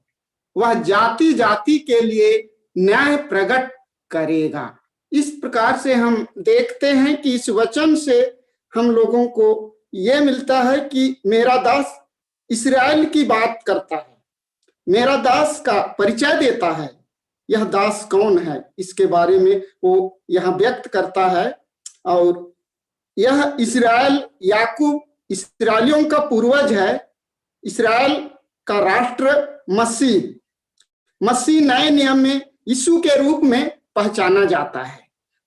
वह जाति जाति के लिए न्याय प्रकट करेगा। इस प्रकार से हम देखते हैं कि इस वचन से हम लोगों को यह मिलता है कि मेरा दास इस्राएल की बात करता है, मेरा दास का परिचय देता है। यह दास कौन है इसके बारे में वो यहाँ व्यक्त करता है, और यह इस्राएल याकूब इस्राएलियों का पूर्वज है। इस्राएल का राष्ट्र मसीह नए नियम में यीशु के रूप में पहचाना जाता है।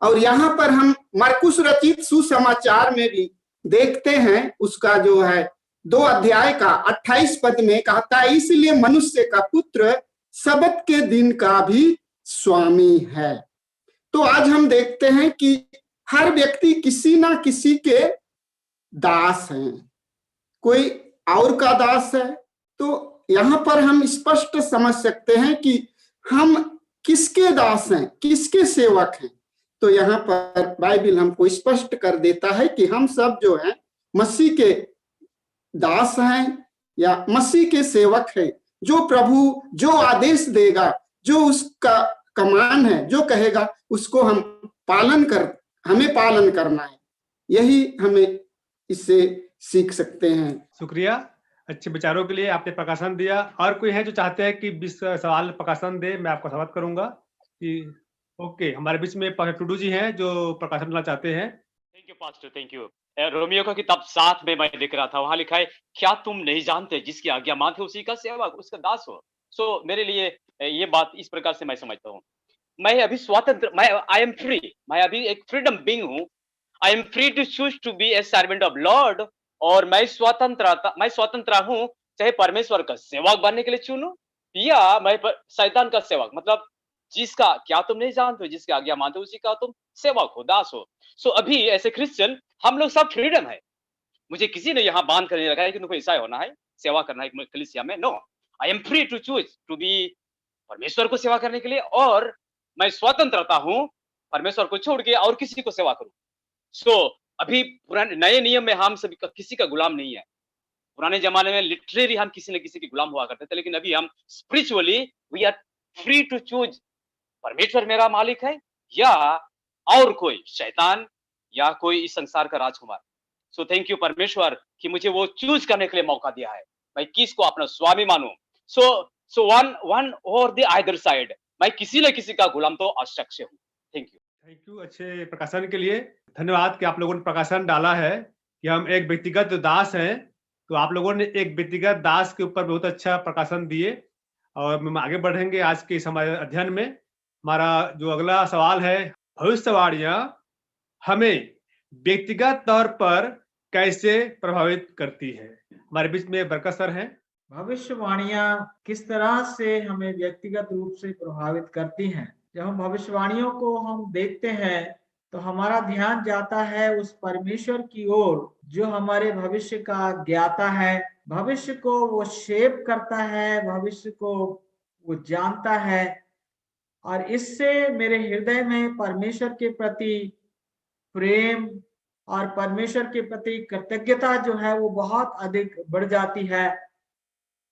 और यहाँ पर हम मरकुस रचित सुसमाचार में भी देखते हैं, उसका जो है 2 अध्याय का 28 पद में कहता है, इसलिए मनुष्य का पुत्र सबत के दिन का भी स्वामी है। तो आज हम देखते हैं कि हर व्यक्ति किसी ना किसी के दास हैं, कोई और का दास है। तो यहाँ पर हम स्पष्ट समझ सकते हैं कि हम किसके दास हैं, किसके सेवक हैं। तो यहाँ पर बाइबल हमको स्पष्ट कर देता है कि हम सब जो हैं मसीह के दास हैं या मसीह के सेवक हैं। जो प्रभु जो आदेश देगा, जो उसका कमान है, जो कहेगा, उसको हमें पालन करना है। यही हमें इससे सीख सकते हैं। शुक्रिया अच्छे विचारों के लिए, आपने प्रकाशन दिया। और कोई है जो चाहते हैं कि 20 सवाल प्रकाशन दे? मैं आपको स्वागत करूंगा कि ओके, हमारे बीच में टुडू जी हैं जो प्रकाशन देना चाहते हैं। Thank you pastor, thank you. Romeo का किताब 7 में मैं देख रहा था, वहां लिखा है, क्या तुम नहीं जानते जिसकी आज्ञा मानते उसी का सेवक, उसका दास हो। सो मेरे लिए ये बात इस प्रकार से मैं समझता हूँ, मैं अभी स्वतंत्र, आई एम फ्री, मैं अभी एक फ्रीडम बीइंग हूँ। I am free to choose to be a servant of lord, और मैं स्वतंत्र हूँ, चाहे परमेश्वर का सेवक बनने के लिए चुनूं या मैं शैतान का सेवक, मतलब जिसका, क्या तुम नहीं जानते जिसकी आज्ञा मानते उसी का तुम सेवक हो, दास हो। सो अभी ऐसे क्रिश्चियन हम लोग सब फ्रीडम है। मुझे किसी ने यहाँ बांध कर नहीं रखा है कि तुमको ईसाई होना है, सेवा करना है कलीसिया में। No, I am free to choose to be परमेश्वर को सेवा करने के लिए, और मैं स्वतंत्रता हूँ परमेश्वर को छोड़ के और किसी को सेवा करूं। सो अभी पुराने नए नियम में हम सभी किसी का गुलाम नहीं है। पुराने जमाने में लिटरेरी हम किसी न किसी के गुलाम हुआ करते थे, लेकिन अभी हम spiritually we are free to choose, परमेश्वर मेरा मालिक है या और कोई शैतान या कोई इस संसार का राजकुमार। सो थैंक यू परमेश्वर कि मुझे वो चूज करने के लिए मौका दिया है, मैं किसको अपना स्वामी मानूं। सो वन और द अदर साइड, मैं किसी न किसी का गुलाम तो अवश्य हूँ। Thank you. अच्छे प्रकाशन के लिए धन्यवाद कि आप लोगों ने प्रकाशन डाला है कि हम एक व्यक्तिगत दास हैं। तो आप लोगों ने एक व्यक्तिगत दास के ऊपर बहुत अच्छा प्रकाशन दिए, और हम आगे बढ़ेंगे आज के इस हमारे अध्ययन में। हमारा जो अगला सवाल है, भविष्यवाणियां हमें व्यक्तिगत तौर पर कैसे प्रभावित करती है? हमारे बीच में बरकत सर हैं। भविष्यवाणियां किस तरह से हमें व्यक्तिगत रूप से प्रभावित करती हैं? जब हम भविष्यवाणियों को हम देखते हैं तो हमारा ध्यान जाता है उस परमेश्वर की ओर जो हमारे भविष्य का ज्ञाता है, भविष्य को वो शेप करता है, भविष्य को वो जानता है। और इससे मेरे हृदय में परमेश्वर के प्रति प्रेम और परमेश्वर के प्रति कृतज्ञता जो है वो बहुत अधिक बढ़ जाती है,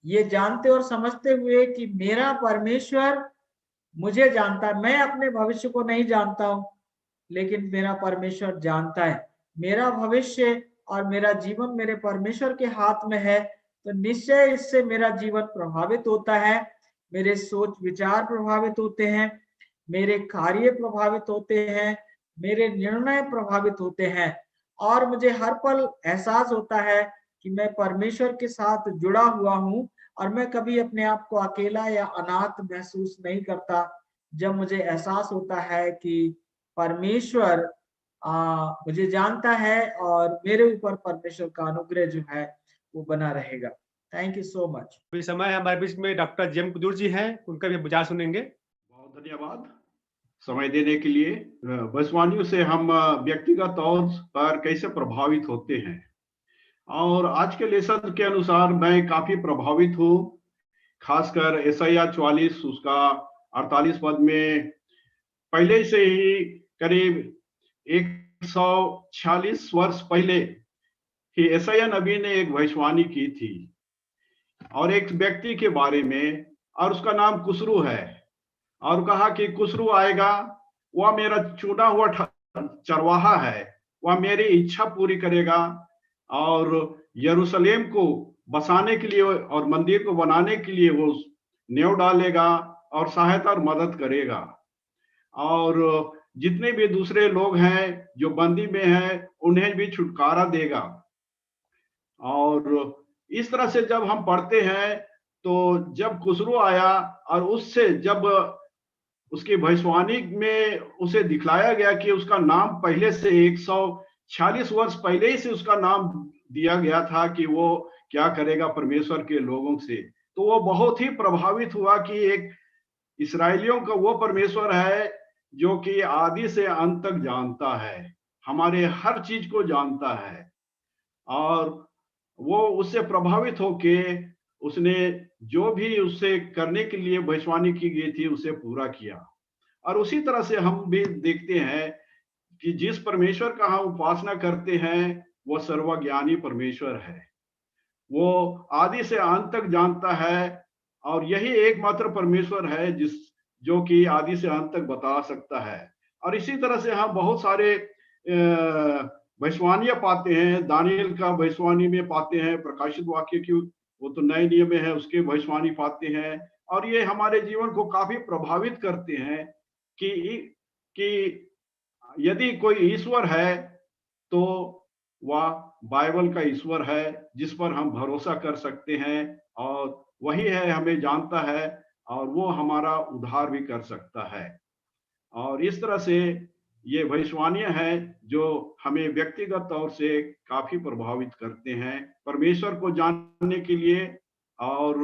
ये जानते और समझते हुए कि मेरा परमेश्वर मुझे जानता है। मैं अपने भविष्य को नहीं जानता हूं, लेकिन मेरा परमेश्वर जानता है। मेरा भविष्य और मेरा जीवन मेरे परमेश्वर के हाथ में है, तो निश्चय इससे मेरा जीवन प्रभावित होता है, मेरे सोच विचार प्रभावित होते हैं, मेरे कार्य प्रभावित होते हैं, मेरे निर्णय प्रभावित होते हैं। और मुझे हर पल एहसास होता है कि मैं परमेश्वर के साथ जुड़ा हुआ हूँ और मैं कभी अपने आप को अकेला या अनाथ महसूस नहीं करता, जब मुझे एहसास होता है कि परमेश्वर मुझे जानता है और मेरे ऊपर परमेश्वर का अनुग्रह जो है वो बना रहेगा। Thank you so much. अभी समय हमारे बीच में डॉक्टर जेम कुदूर जी हैं, उनका भी विचार सुनेंगे। बहुत धन्यवाद समय देने के लिए। भविष्यवाणियों से हम व्यक्तिगत तौर पर कैसे प्रभावित होते हैं, और आज के लेसन के अनुसार मैं काफी प्रभावित हूँ। खासकर यशायाह 44 उसका 48 पद में पहले से ही करीब 146 वर्ष पहले ही यशायाह नबी ने एक भविष्यवाणी की थी, और एक व्यक्ति के बारे में, और उसका नाम कुसरू है, और कहा कि कुसरू आएगा, वह मेरा चुना हुआ चरवाहा है, वह मेरी इच्छा पूरी करेगा और यरूशलेम को बसाने के लिए और मंदिर को बनाने के लिए वो नींव डालेगा और सहायता और मदद करेगा, और जितने भी दूसरे लोग हैं जो बंदी में हैं उन्हें भी छुटकारा देगा। और इस तरह से जब हम पढ़ते हैं तो जब खुसरू आया और उससे जब उसकी भविष्यवाणी में उसे दिखलाया गया कि उसका नाम पहले से 146 वर्ष पहले ही से उसका नाम दिया गया था कि वो क्या करेगा परमेश्वर के लोगों से, तो वो बहुत ही प्रभावित हुआ कि एक इस्राएलियों का वो परमेश्वर है जो कि आदि से अंत तक जानता है, हमारे हर चीज को जानता है, और वो उससे प्रभावित होके उसने जो भी उससे करने के लिए भविष्यवाणी की गई थी उसे पूरा किया। और उसी तरह से हम भी देखते हैं कि जिस परमेश्वर का हम उपासना करते हैं वो सर्वज्ञानी परमेश्वर है, वो आदि से अंत तक जानता है, और यही एकमात्र परमेश्वर है जो कि आदि से अंत तक बता सकता है। और इसी तरह से हम बहुत सारे भविष्यवाणियां पाते हैं, दानियल का भविष्यवाणी में पाते हैं, प्रकाशित वाक्य की वो तो नए नियम में है उसके भविष्यवाणी पाते हैं, और ये हमारे जीवन को काफी प्रभावित करते हैं कि यदि कोई ईश्वर है तो वह बाइबल का ईश्वर है जिस पर हम भरोसा कर सकते हैं, और वही है हमें जानता है और वो हमारा उद्धार भी कर सकता है। और इस तरह से ये भविष्यवाणियां हैं जो हमें व्यक्तिगत तौर से काफी प्रभावित करते हैं परमेश्वर को जानने के लिए और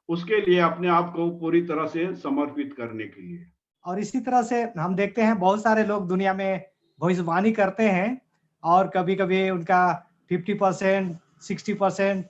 उसके लिए अपने आप को पूरी तरह से समर्पित करने के लिए। और इसी तरह से हम देखते हैं बहुत सारे लोग दुनिया में भविष्यवाणी करते हैं, और कभी कभी उनका 50%, 60%,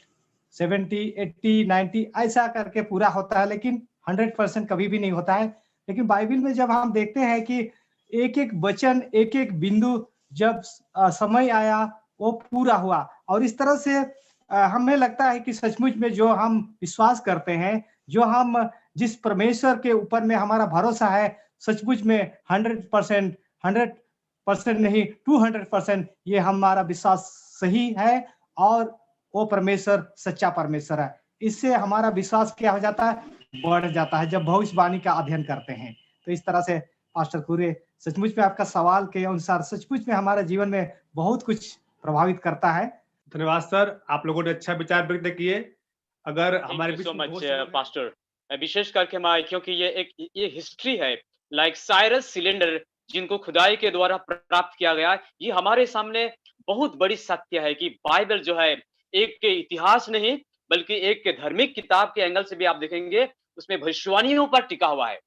70, 80, 90 ऐसा करके पूरा होता है, लेकिन 100% कभी भी नहीं होता है। लेकिन बाइबल में जब हम देखते हैं कि एक एक वचन, एक एक बिंदु जब समय आया वो पूरा हुआ, और इस तरह से हमें लगता है कि सचमुच में जो हम विश्वास करते हैं, जो हम जिस परमेश्वर के ऊपर में हमारा भरोसा है, सचमुच में 100% नहीं 200% ये हमारा विश्वास सही है, और वो परमेश्वर सच्चा परमेश्वर है। इससे हमारा विश्वास क्या हो जाता है, बढ़ जाता है जब भविष्यवाणी का अध्ययन करते हैं। तो इस तरह से पास्टर कुरे, सचमुच में आपका सवाल के अनुसार सचमुच में हमारे जीवन में बहुत कुछ प्रभावित करता है। धन्यवाद सर, आप लोगों ने अच्छा विचार व्यक्त किए। अगर हमारे बीच में पास्टर, विशेष करके मैं, क्योंकि ये हिस्ट्री है, लाइक साइरस सिलेंडर जिनको खुदाई के द्वारा प्राप्त किया गया, ये हमारे सामने बहुत बड़ी सत्य है कि बाइबल जो है एक के इतिहास नहीं बल्कि एक के धार्मिक किताब के एंगल से भी आप देखेंगे उसमें भविष्यवाणियों पर टिका हुआ है।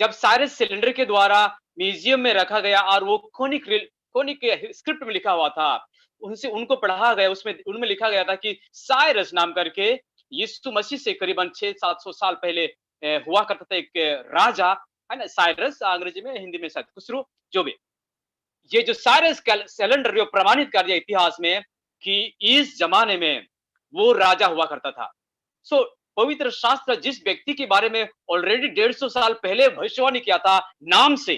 जब साइरस सिलेंडर के द्वारा म्यूजियम में रखा गया और वो कोनिक स्क्रिप्ट में लिखा हुआ था, उनको पढ़ा गया, उनमें लिखा गया था कि साइरस नाम करके यीशु मसीह से करीबन 600-700 साल पहले हुआ करता था एक राजा है ना, साइरस, अंग्रेजी में, हिंदी में शायद खुसरू, जो भी। ये जो साइरस कैलेंडर जो प्रमाणित कर दिया इतिहास में कि इस जमाने में वो राजा हुआ करता था। सो पवित्र शास्त्र जिस व्यक्ति के बारे में ऑलरेडी 150 साल पहले भविष्यवाणी किया था नाम से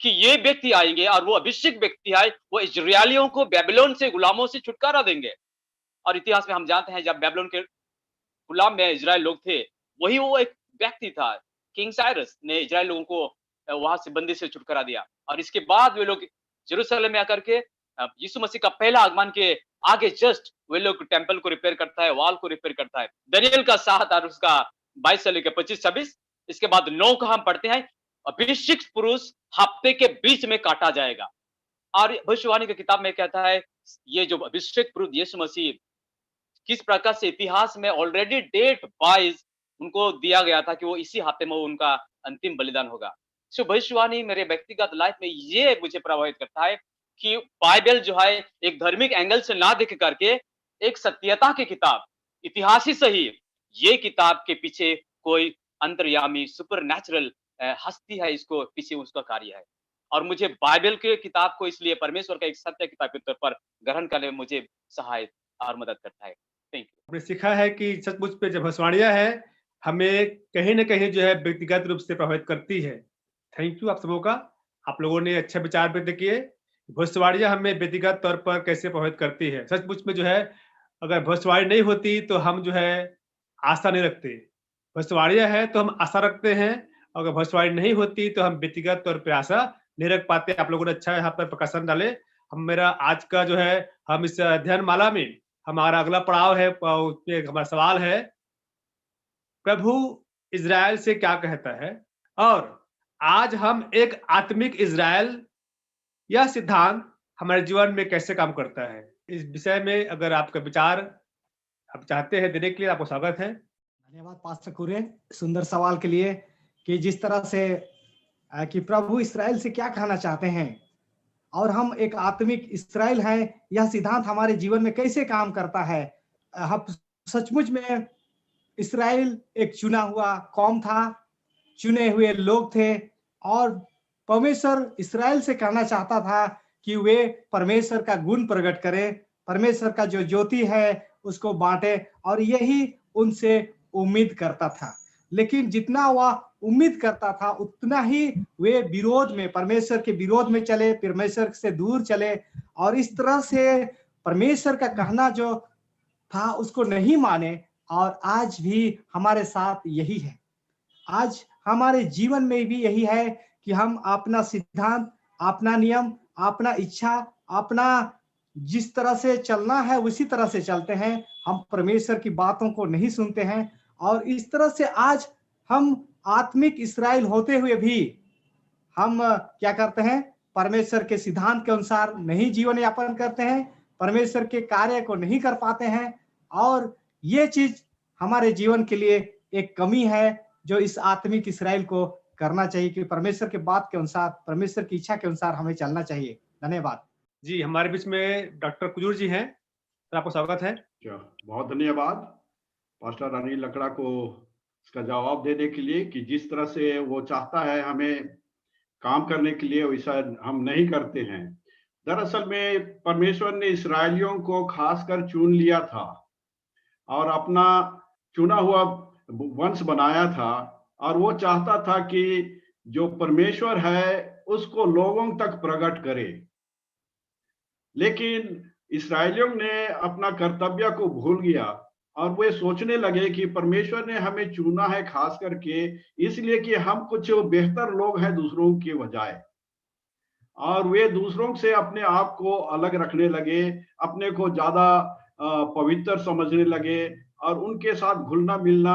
कि ये व्यक्ति आएंगे और वो अभिषेक व्यक्ति है, वो इजरायलियों को बेबीलोन से गुलामों से छुटकारा देंगे। और इतिहास में हम जानते हैं जब बेबीलोन के गुलाम में इजराइल लोग थे, वही वो एक व्यक्ति था, किंग साइरस ने इजराइल लोगों को वहां से बंदी से छुटकारा दिया। और इसके बाद वे लोग जेरूशलेम में आकर के यीशु मसीह का पहला आगमन के आगे जस्ट वे लोग टेंपल को रिपेयर करता है, वॉल को रिपेयर करता है। दानियेल का 7 और उसका 22 से लेकर 25-26। इसके बाद 9 का हम पढ़ते हैं, अभिषिक्त पुरुष हफ्ते के बीच में काटा जाएगा। और भविष्यवाणी की किताब में कहता है ये जो अभिषेक पुरुष यीशु मसीह किस प्रकार से इतिहास में ऑलरेडी डेट वाइज उनको दिया गया था कि वो इसी हफ्ते में उनका अंतिम बलिदान होगा। सो भविष्यवाणी मेरे व्यक्तिगत लाइफ में ये मुझे प्रभावित करता है कि बाइबल जो है एक धार्मिक एंगल से ना देख करके एक सत्यता की किताब, इतिहास ही सही, ये किताब के पीछे कोई अंतर्यामी सुपरनैचुरल हस्ती है, इसको पीछे उसका कार्य है। और मुझे बाइबल के किताब को इसलिए परमेश्वर का एक सत्य किताब के तौर पर ग्रहण करने में मुझे सहायक और मदद करता है। Thank you. हमने सीखा है कि सचमुच पे जो भविष्यवाणियां है हमें कहीं न कहीं जो है व्यक्तिगत रूप से प्रभावित करती है। थैंक यू आप सबों का, आप लोगों ने अच्छे विचार व्यक्त किए। भविष्यवाणियां हमें व्यक्तिगत तौर पर कैसे प्रभावित करती है। सचमुच में जो है अगर भविष्यवाणी नहीं होती तो हम जो है आशा नहीं रखते, भविष्यवाणियां है तो हम आशा रखते हैं। अगर भविष्यवाणी नहीं होती तो हम व्यक्तिगत तौर पर आशा नहीं रख पाते। आप लोगों ने अच्छा यहाँ पर प्रकाशन डाले। हम मेरा आज का जो है हम इस अध्ययन माला में हमारा अगला पड़ाव है, उसमें हमारा सवाल है, प्रभु इज़राइल से क्या कहता है और आज हम एक आत्मिक इज़राइल यह सिद्धांत हमारे जीवन में कैसे काम करता है। इस विषय में अगर आपका विचार आप चाहते हैं देने के लिए आपको स्वागत है। धन्यवाद पास्टर कुरे सुंदर सवाल के लिए कि जिस तरह से कि प्रभु इस्राएल से क्या कहना चाहते हैं और हम एक आत्मिक इस्राएल हैं, यह सिद्धांत हमारे जीवन में कैसे काम करता है। हम सचमुच में इस्राएल एक चुना हुआ कौम था, चुने हुए लोग थे और परमेश्वर इस्राएल से कहना चाहता था कि वे परमेश्वर का गुण प्रकट करें, परमेश्वर का जो ज्योति है उसको बांटे, और यही उनसे उम्मीद करता था। लेकिन जितना वह उम्मीद करता था उतना ही वे विरोध में, परमेश्वर के विरोध में चले, परमेश्वर से दूर चले और इस तरह से परमेश्वर का कहना जो था उसको नहीं माने। और आज भी हमारे साथ यही है, आज हमारे जीवन में भी यही है कि हम अपना सिद्धांत, अपना नियम, अपना इच्छा, अपना जिस तरह से चलना है उसी तरह से चलते हैं। हम परमेश्वर की बातों को नहीं सुनते हैं और इस तरह से आज हम आत्मिक इस्राएल होते हुए भी हम क्या करते हैं, परमेश्वर के सिद्धांत के अनुसार नहीं जीवन यापन करते हैं, परमेश्वर के कार्य को नहीं कर पाते हैं। और ये चीज हमारे जीवन के लिए एक कमी है जो इस आत्मिक इस्राएल को करना चाहिए कि परमेश्वर के बात के अनुसार, परमेश्वर की इच्छा के अनुसार हमें चलना चाहिए। धन्यवाद जी। हमारे बीच में डॉक्टर कुजूर जी हैं, तो आपको स्वागत है। बहुत धन्यवाद पास्टर अनिल लकड़ा को इसका जवाब देने के लिए कि जिस तरह से वो चाहता है हमें काम करने के लिए वैसा हम नहीं करते हैं। दरअसल में परमेश्वर ने इस्राएलियों को खासकर चुन लिया था और अपना चुना हुआ वंश बनाया था और वो चाहता था कि जो परमेश्वर है उसको लोगों तक प्रकट करे। लेकिन इस्राएलियों ने अपना कर्तव्य को भूल गया और वे सोचने लगे कि परमेश्वर ने हमें चुना है खास करके इसलिए कि हम कुछ बेहतर लोग हैं दूसरों के बजाय, और वे दूसरों से अपने आप को अलग रखने लगे, अपने को ज्यादा पवित्र समझने लगे और उनके साथ घुलना मिलना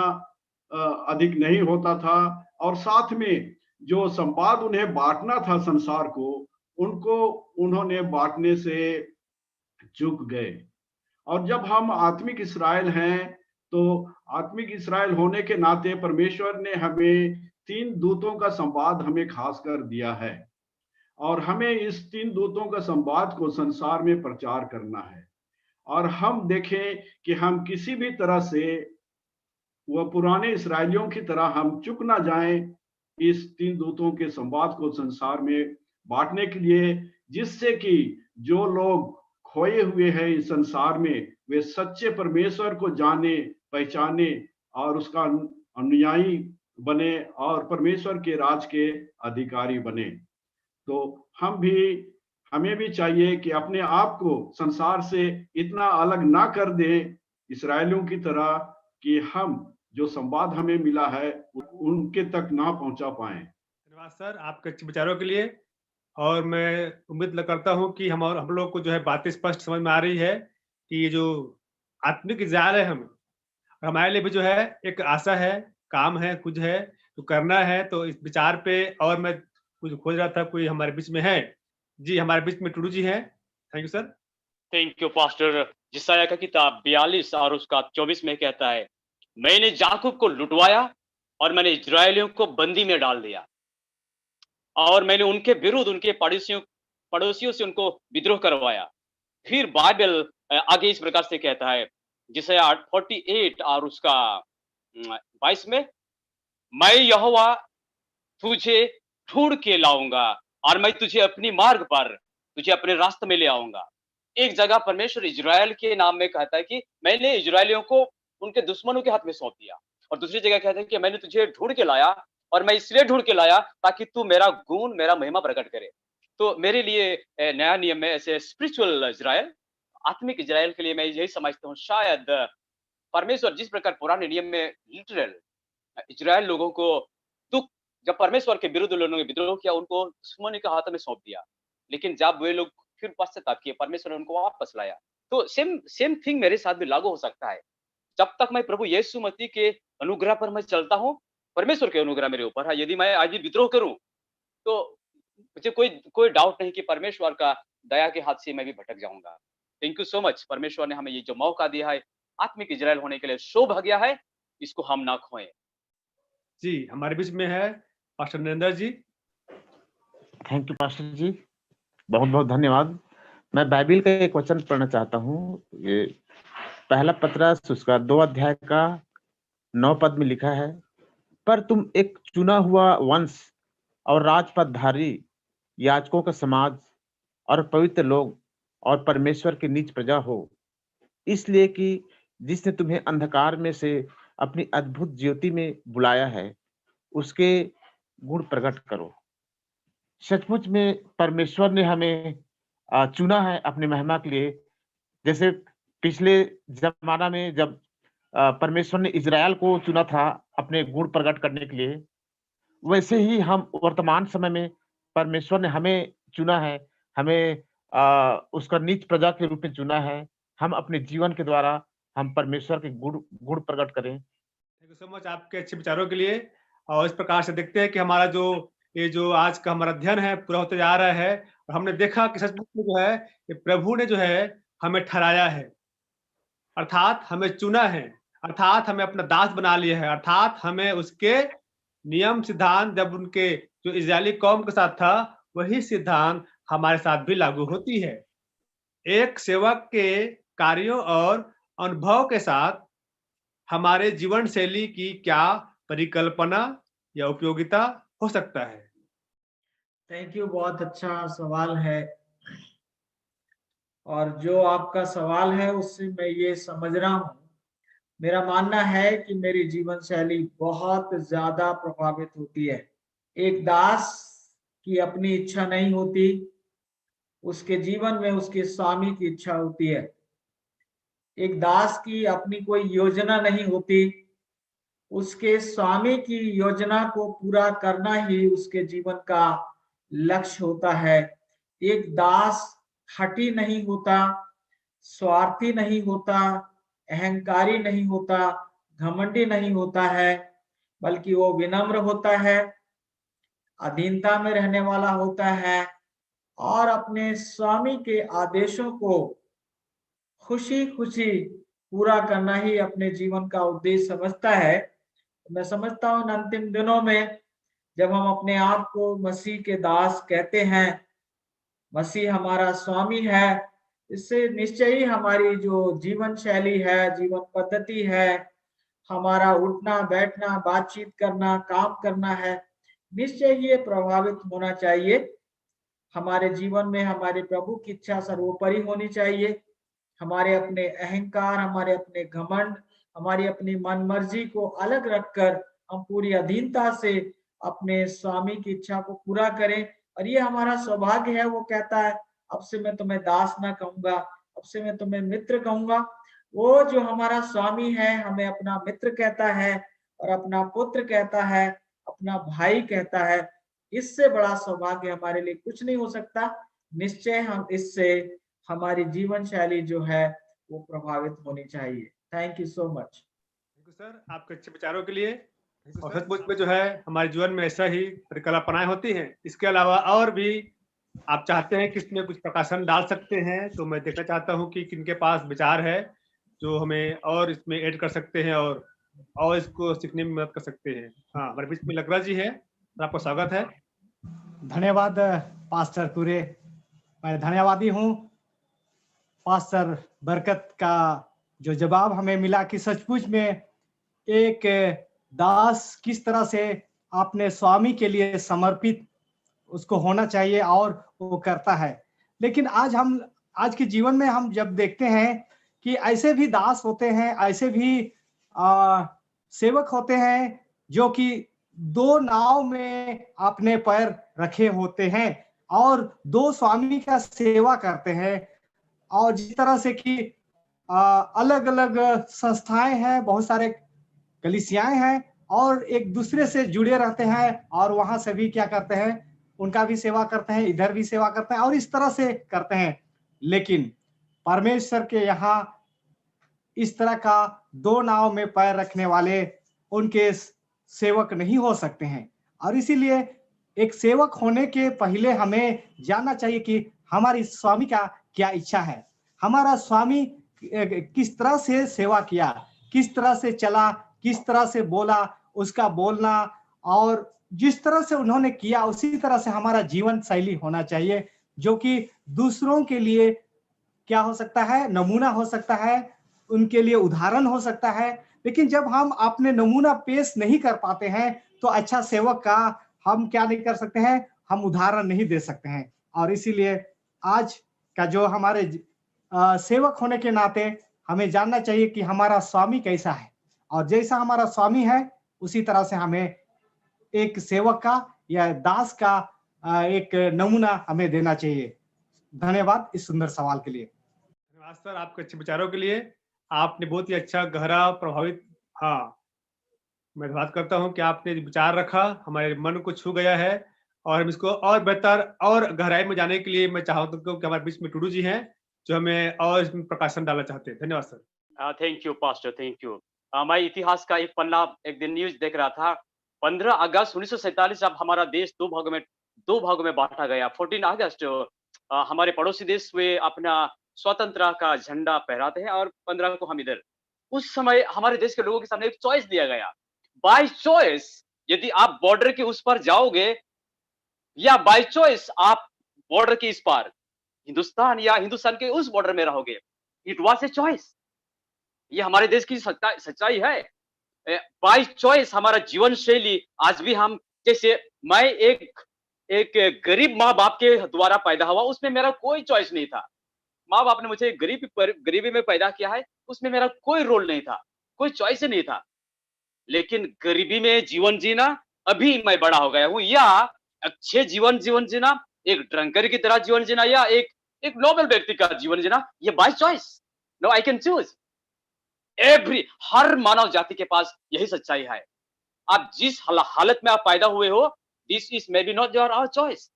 अधिक नहीं होता था। और साथ में जो संवाद उन्हें बांटना था संसार को, उनको उन्होंने बांटने से चूक गए। और जब हम आत्मिक इस्राएल हैं तो आत्मिक इस्राएल होने के नाते परमेश्वर ने हमें 3 दूतों का संवाद हमें खास कर दिया है और हमें इस 3 दूतों का संवाद को संसार में प्रचार करना है। और हम देखें कि हम किसी भी तरह से वह पुराने इस्राएलियों की तरह हम चुक ना जाएं इस 3 दूतों के संवाद को संसार में बांटने के लिए, जिससे कि जो लोग खोए हुए हैं इस संसार में वे सच्चे परमेश्वर को जाने, पहचाने और उसका अनुयायी बने और परमेश्वर के राज के अधिकारी बने। तो हमें भी चाहिए कि अपने आप को संसार से इतना अलग ना कर दें इस्राएलियों की तरह कि हम जो संवाद हमें मिला है उनके तक ना पहुंचा पाए। धन्यवाद सर आपके अच्छे विचारों के लिए। और मैं उम्मीद करता हूँ कि हम लोग को जो है बातें स्पष्ट समझ में आ रही है कि ये जो आत्मिक इज़राइल है हमारे लिए भी जो है एक आशा है, काम है, कुछ है तो करना है। तो इस विचार पे और मैं कुछ खोज रहा था, कोई हमारे बीच में है? जी, हमारे बीच में टुडू जी हैं। Thank you sir. Thank you pastor. जिसाया का किताब 42 और उसका 24 में कहता है, मैंने याकूब को लुटवाया और मैंने इजरायलियों को बंदी में डाल दिया और मैंने उनके विरुद्ध उनके पड़ोसियों से उनको विद्रोह करवाया। फिर बाइबल आगे इस प्रकार से कहता है, जिसाया 48 और उसका 22 में, मैं यहोवा तुझे ढूंढ के लाऊंगा और मैं तुझे अपनी मार्ग पर, तुझे अपने रास्ते में ले आऊंगा। एक जगह परमेश्वर इजराइल के नाम में कहता है कि मैंने इजरायलियों को उनके दुश्मनों के हाथ में सौंप दिया, और दूसरी जगह कहता है कि मैंने तुझे ढूंढ के लाया और मैं इसलिए ढूंढ के लाया ताकि तू मेरा गुण, मेरा महिमा प्रकट करे। तो मेरे लिए नया नियम में ऐसे स्पिरिचुअल इजराइल, आत्मिक इजराइल के लिए मैं यही समझता हूँ, शायद परमेश्वर जिस प्रकार पुराने नियम में लिटरल इजराइल लोगों को दुख, जब परमेश्वर के विरुद्ध लोगों ने विद्रोह किया, उनको दुश्मनी के हाथ में सौंप दिया, लेकिन जब वे लोग फिर पश्चाताप किए, परमेश्वर ने उनको वापस लाया। तो सेम थिंग मेरे साथ भी लागू हो सकता है। जब तक मैं प्रभु यीशु मसीह के अनुग्रह पर मैं चलता हूँ, परमेश्वर के अनुग्रह मेरे ऊपर है। यदि मैं आज भी विद्रोह करूं तो मुझे कोई डाउट नहीं कि परमेश्वर का दया के हाथ से मैं भी भटक जाऊंगा। Thank you so much. परमेश्वर ने हमें ये जो मौका दिया है आत्मिक इजराइल होने के लिए, सौभाग्य है, इसको हम ना खोएं। जी, हमारे बीच में है pastor Narendra ji. Thank you pastor ji, बहुत बहुत धन्यवाद। मैं बाइबिल का एक वचन पढ़ना चाहता हूँ। ये पहला पत्रस उसका 2 अध्याय का 9 पद में लिखा है, पर तुम एक चुना हुआ वंश और राजपदधारी, याजकों का समाज और पवित्र लोग और परमेश्वर की निज प्रजा हो, इसलिए कि जिसने तुम्हें अंधकार में से अपनी अद्भुत ज्योति में बुलाया है, उसके गुण प्रकट करो। सचमुच में परमेश्वर ने हमें चुना है अपनी महिमा के लिए। जैसे पिछले जमाना में जब परमेश्वर ने इजराइल को चुना था अपने गुण प्रकट करने के लिए, वैसे ही हम वर्तमान समय में परमेश्वर ने हमें चुना है, हमें उसका निज प्रजा के रूप में चुना है। हम अपने जीवन के द्वारा हम परमेश्वर के गुण प्रकट करें। थैंक यू सो मच आपके अच्छे विचारों के लिए। और इस प्रकार से देखते हैं कि हमारा ये जो आज का हमारा अध्ययन है पूरा होते जा रहा है, और हमने देखा कि सचमुच में जो है कि प्रभु ने जो है हमें ठहराया है, अर्थात हमें चुना है, अर्थात हमें अपना दास बना लिया है, अर्थात हमें उसके नियम सिद्धांत जब उनके जो इजरायली कौम के साथ था, वही सिद्धांत हमारे साथ भी लागू होती है। एक सेवक के कार्यों और अनुभव के साथ हमारे जीवन शैली की क्या परिकल्पना या उपयोगिता हो सकता है? थैंक यू, बहुत अच्छा सवाल है। और जो आपका सवाल है उससे मैं ये समझ रहा हूँ, मेरा मानना है कि मेरी जीवन शैली बहुत ज्यादा प्रभावित होती है। एक दास की अपनी इच्छा नहीं होती, उसके जीवन में उसके स्वामी की इच्छा होती है। एक दास की अपनी कोई योजना नहीं होती, उसके स्वामी की योजना को पूरा करना ही उसके जीवन का लक्ष्य होता है। एक दास हठी नहीं होता, स्वार्थी नहीं होता, अहंकारी नहीं होता, घमंडी नहीं होता है, बल्कि वो विनम्र होता है, अधीनता में रहने वाला होता है और अपने स्वामी के आदेशों को खुशी खुशी पूरा करना ही अपने जीवन का उद्देश्य समझता है। मैं समझता हूँ अंतिम दिनों में जब हम अपने आप को मसीह के दास कहते हैं, मसीह हमारा स्वामी है, इससे निश्चय ही हमारी जो जीवन शैली है, जीवन पद्धति है, हमारा उठना बैठना, बातचीत करना, काम करना है, निश्चय ही ये प्रभावित होना चाहिए। हमारे जीवन में हमारे प्रभु की इच्छा सर्वोपरि होनी चाहिए। हमारे अपने अहंकार, हमारे अपने घमंड, हमारी अपनी मन मर्जी को अलग रखकर हम पूरी अधीनता से अपने स्वामी की इच्छा को पूरा करें। और ये हमारा सौभाग्य है। वो कहता है, अब से मैं तुम्हें दास ना कहूंगा, अब से मैं तुम्हें मित्र कहूंगा। वो जो हमारा स्वामी है हमें अपना मित्र कहता है और अपना पुत्र कहता है, अपना भाई कहता है। इससे बड़ा सौभाग्य हमारे लिए कुछ नहीं हो सकता। निश्चय हम इससे हमारी जीवन शैली जो है वो प्रभावित होनी चाहिए। Thank you so much. Thank you sir, आपके अच्छे विचारों के लिए। और सचमुच में जो है हमारे जीवन में ऐसा ही परिकल्पनाएं होती हैं। इसके अलावा और भी आप चाहते हैं कि इसमें कुछ प्रकाशन डाल सकते हैं, तो मैं देखना चाहता हूं कि किनके पास विचार है जो हमें और इसमें ऐड कर सकते हैं और इसको सीखने में मदद कर सकते हैं। हाँ, हमारे बीच में लकड़ा जी है, तो आपका स्वागत है। धन्यवाद पास्टर कुरे, मैं धन्यवादी हूँ पास्टर बरकत का जो जवाब हमें मिला कि सचमुच में एक दास किस तरह से अपने स्वामी के लिए समर्पित उसको होना चाहिए और वो करता है। लेकिन आज के जीवन में हम जब देखते हैं कि ऐसे भी दास होते हैं, ऐसे भी सेवक होते हैं जो कि दो नाव में अपने पैर रखे होते हैं और दो स्वामी का सेवा करते हैं। और जिस तरह से कि अलग अलग संस्थाएं हैं, बहुत सारे कलीसियाएं हैं और एक दूसरे से जुड़े रहते हैं और वहां से भी क्या करते हैं, उनका भी सेवा करते हैं, इधर भी सेवा करते हैं और इस तरह से करते हैं। लेकिन परमेश्वर के यहाँ इस तरह का दो नाव में पैर रखने वाले उनके सेवक नहीं हो सकते हैं। और इसीलिए एक सेवक होने के पहले हमें जानना चाहिए कि हमारी स्वामी का क्या इच्छा है, हमारा स्वामी किस तरह से सेवा किया, किस तरह से चला, किस तरह से बोला, उसका बोलना और जिस तरह से उन्होंने किया उसी तरह से हमारा जीवन शैली होना चाहिए, जो कि दूसरों के लिए क्या हो सकता है, नमूना हो सकता है, उनके लिए उदाहरण हो सकता है। लेकिन जब हम अपने नमूना पेश नहीं कर पाते हैं तो अच्छा सेवक का हम क्या नहीं कर सकते हैं, हम उदाहरण नहीं दे सकते हैं। और इसीलिए आज का जो हमारे सेवक होने के नाते हमें जानना चाहिए कि हमारा स्वामी कैसा है और जैसा हमारा स्वामी है उसी तरह से हमें एक सेवक का या दास का एक नमूना हमें देना चाहिए। धन्यवाद इस सुंदर सवाल के लिए। धन्यवाद सर, आपके अच्छे विचारों के लिए। आपने बहुत ही अच्छा, गहरा, प्रभावित, हाँ, मैं धन्यवाद करता हूँ कि आपने विचार रखा, हमारे मन को छू गया है और हम इसको और बेहतर और गहराई में जाने के लिए मैं चाहता हूँ कि हमारे बीच में टुडू जी हैं जो हमें और इसमें प्रकाशन डालना चाहते हैं। धन्यवाद sir. Thank you pastor, thank you. मैं इतिहास का एक पन्ना एक दिन न्यूज देख रहा था। 15 अगस्त 1947 जब हमारा देश दो भागों में बांटा गया। 14 अगस्त हमारे पड़ोसी देश वे अपना स्वतंत्रता का झंडा फहराते हैं और 15 को हम इधर। उस समय हमारे देश के लोगों के सामने एक चॉइस दिया गया। बाय चॉइस यदि आप बॉर्डर के उस पर जाओगे या बाय चॉइस आप बॉर्डर के इस पार हिंदुस्तान या हिंदुस्तान के उस बॉर्डर में रहोगे। It was a choice. ये हमारे देश की सच्चाई है। बाय चॉइस हमारा जीवन शैली आज भी हम, जैसे मैं एक गरीब माँ बाप के द्वारा पैदा हुआ, उसमें मेरा कोई चॉइस नहीं था। माँ बाप ने मुझे गरीबी में पैदा किया है, उसमें मेरा कोई रोल नहीं था, कोई चॉइस ही नहीं था। लेकिन गरीबी में जीवन जीना, अभी मैं बड़ा हो गया हूँ, या अच्छे जीवन जीना, एक ड्रंकर की तरह जीवन जीना या एक नॉर्मल व्यक्ति का जीवन जीना, ये by choice. No, I can choose. हर मानव जाति के पास यही सच्चाई है। आप जिस हालत में आप पैदा हुए हो, this is may be not your our choice,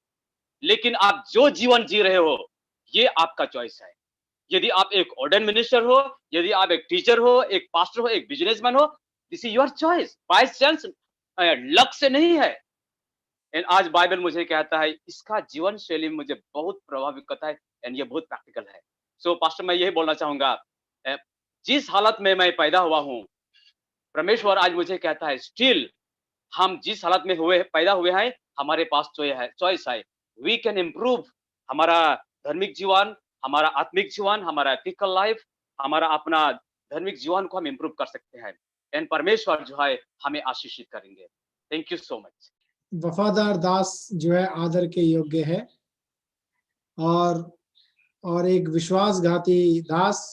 लेकिन आप जो जीवन जी रहे हो ये आपका चॉइस है। यदि आप एक ऑर्डिनेट मिनिस्टर हो, यदि आप एक टीचर हो, एक पास्टर हो, एक बिजनेसमैन हो, this is your choice. By chance, luck से नहीं है। एंड आज बाइबल मुझे कहता है, इसका जीवन शैली मुझे बहुत प्रभावित करता है एंड ये बहुत प्रैक्टिकल है। सो पास्टर, मैं यही बोलना चाहूंगा, जिस हालत में मैं पैदा हुआ हूं, परमेश्वर आज मुझे कहता है स्टिल हम जिस हालत में पैदा हुए हैं, हमारे पास चॉइस है। वी कैन इम्प्रूव हमारा धार्मिक जीवन, हमारा आत्मिक जीवन, हमारा एथिकल लाइफ, हमारा अपना धार्मिक जीवन को हम इम्प्रूव कर सकते हैं एंड परमेश्वर जो है हमें आशीषित करेंगे। Thank you so much. वफादार दास जो है आदर के योग्य है और एक विश्वासघाती दास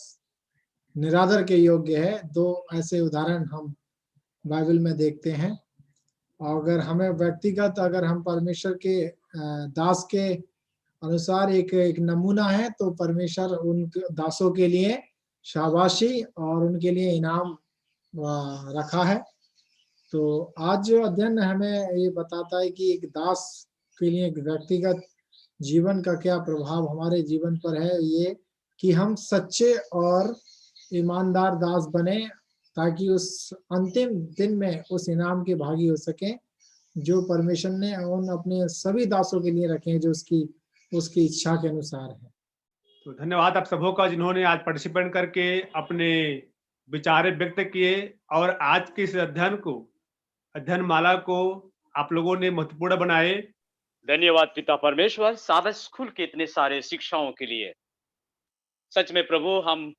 निरादर के योग्य है। दो ऐसे उदाहरण हम बाइबल में देखते हैं। और अगर हमें व्यक्तिगत, अगर हम परमेश्वर के दास के अनुसार एक नमूना है, तो परमेश्वर उन दासों के लिए शाबाशी और उनके लिए इनाम रखा है। तो आज जो अध्ययन हमें ये बताता है कि एक दास के लिए व्यक्तिगत जीवन का क्या प्रभाव हमारे जीवन पर है, ये कि हम सच्चे और ईमानदार दास बने, ताकि उस अंतिम दिन में उस इनाम के भागी हो सकें जो परमेश्वर ने उन अपने सभी दासों के लिए रखे हैं जो उसकी इच्छा के अनुसार है। तो धन्यवाद आप सबों का जिन्होंने आज पार्टिसिपेट करके अपने विचार व्यक्त किए और आज के इस अध्ययन माला को आप लोगों ने महत्वपूर्ण बनाए। धन्यवाद पिता परमेश्वर साबत स्कूल के इतने सारे शिक्षाओं के लिए। सच में प्रभु, हम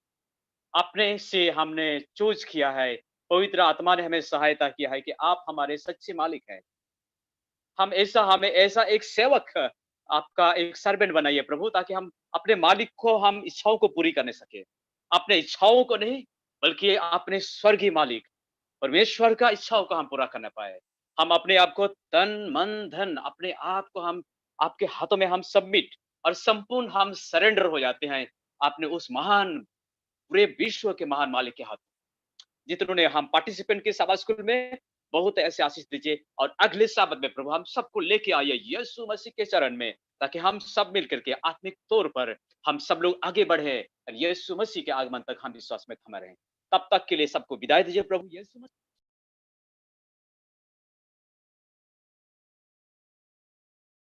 अपने से हमने चूज किया है, पवित्र आत्मा ने हमें सहायता किया है कि आप हमारे सच्चे मालिक हैं। हमें ऐसा एक सेवक, आपका एक सर्वेंट बनाइए प्रभु, ताकि हम अपने मालिक को, हम इच्छाओं को पूरी करने सके, अपने इच्छाओं को नहीं बल्कि अपने स्वर्गीय मालिक परमेश्वर का इच्छाओं को हम पूरा करने पाए। हम अपने आप को तन मन धन अपने आप को हम आपके हाथों में हम सबमिट और संपूर्ण हम सरेंडर हो जाते हैं अपने उस महान पूरे विश्व के महान मालिक के हाथों। जितने हम पार्टिसिपेंट के साबत स्कूल में बहुत ऐसे आशीष दीजिए और अगले साबत में प्रभु हम सबको लेके आइए यीशु मसीह के चरण में, ताकि हम सब मिलकर के आत्मिक तौर पर हम सब लोग आगे बढ़े और यीशु मसीह के आगमन तक हम विश्वास में थमे रहें। तब तक के लिए सबको विदाई दीजिए प्रभु यीशु मसीह।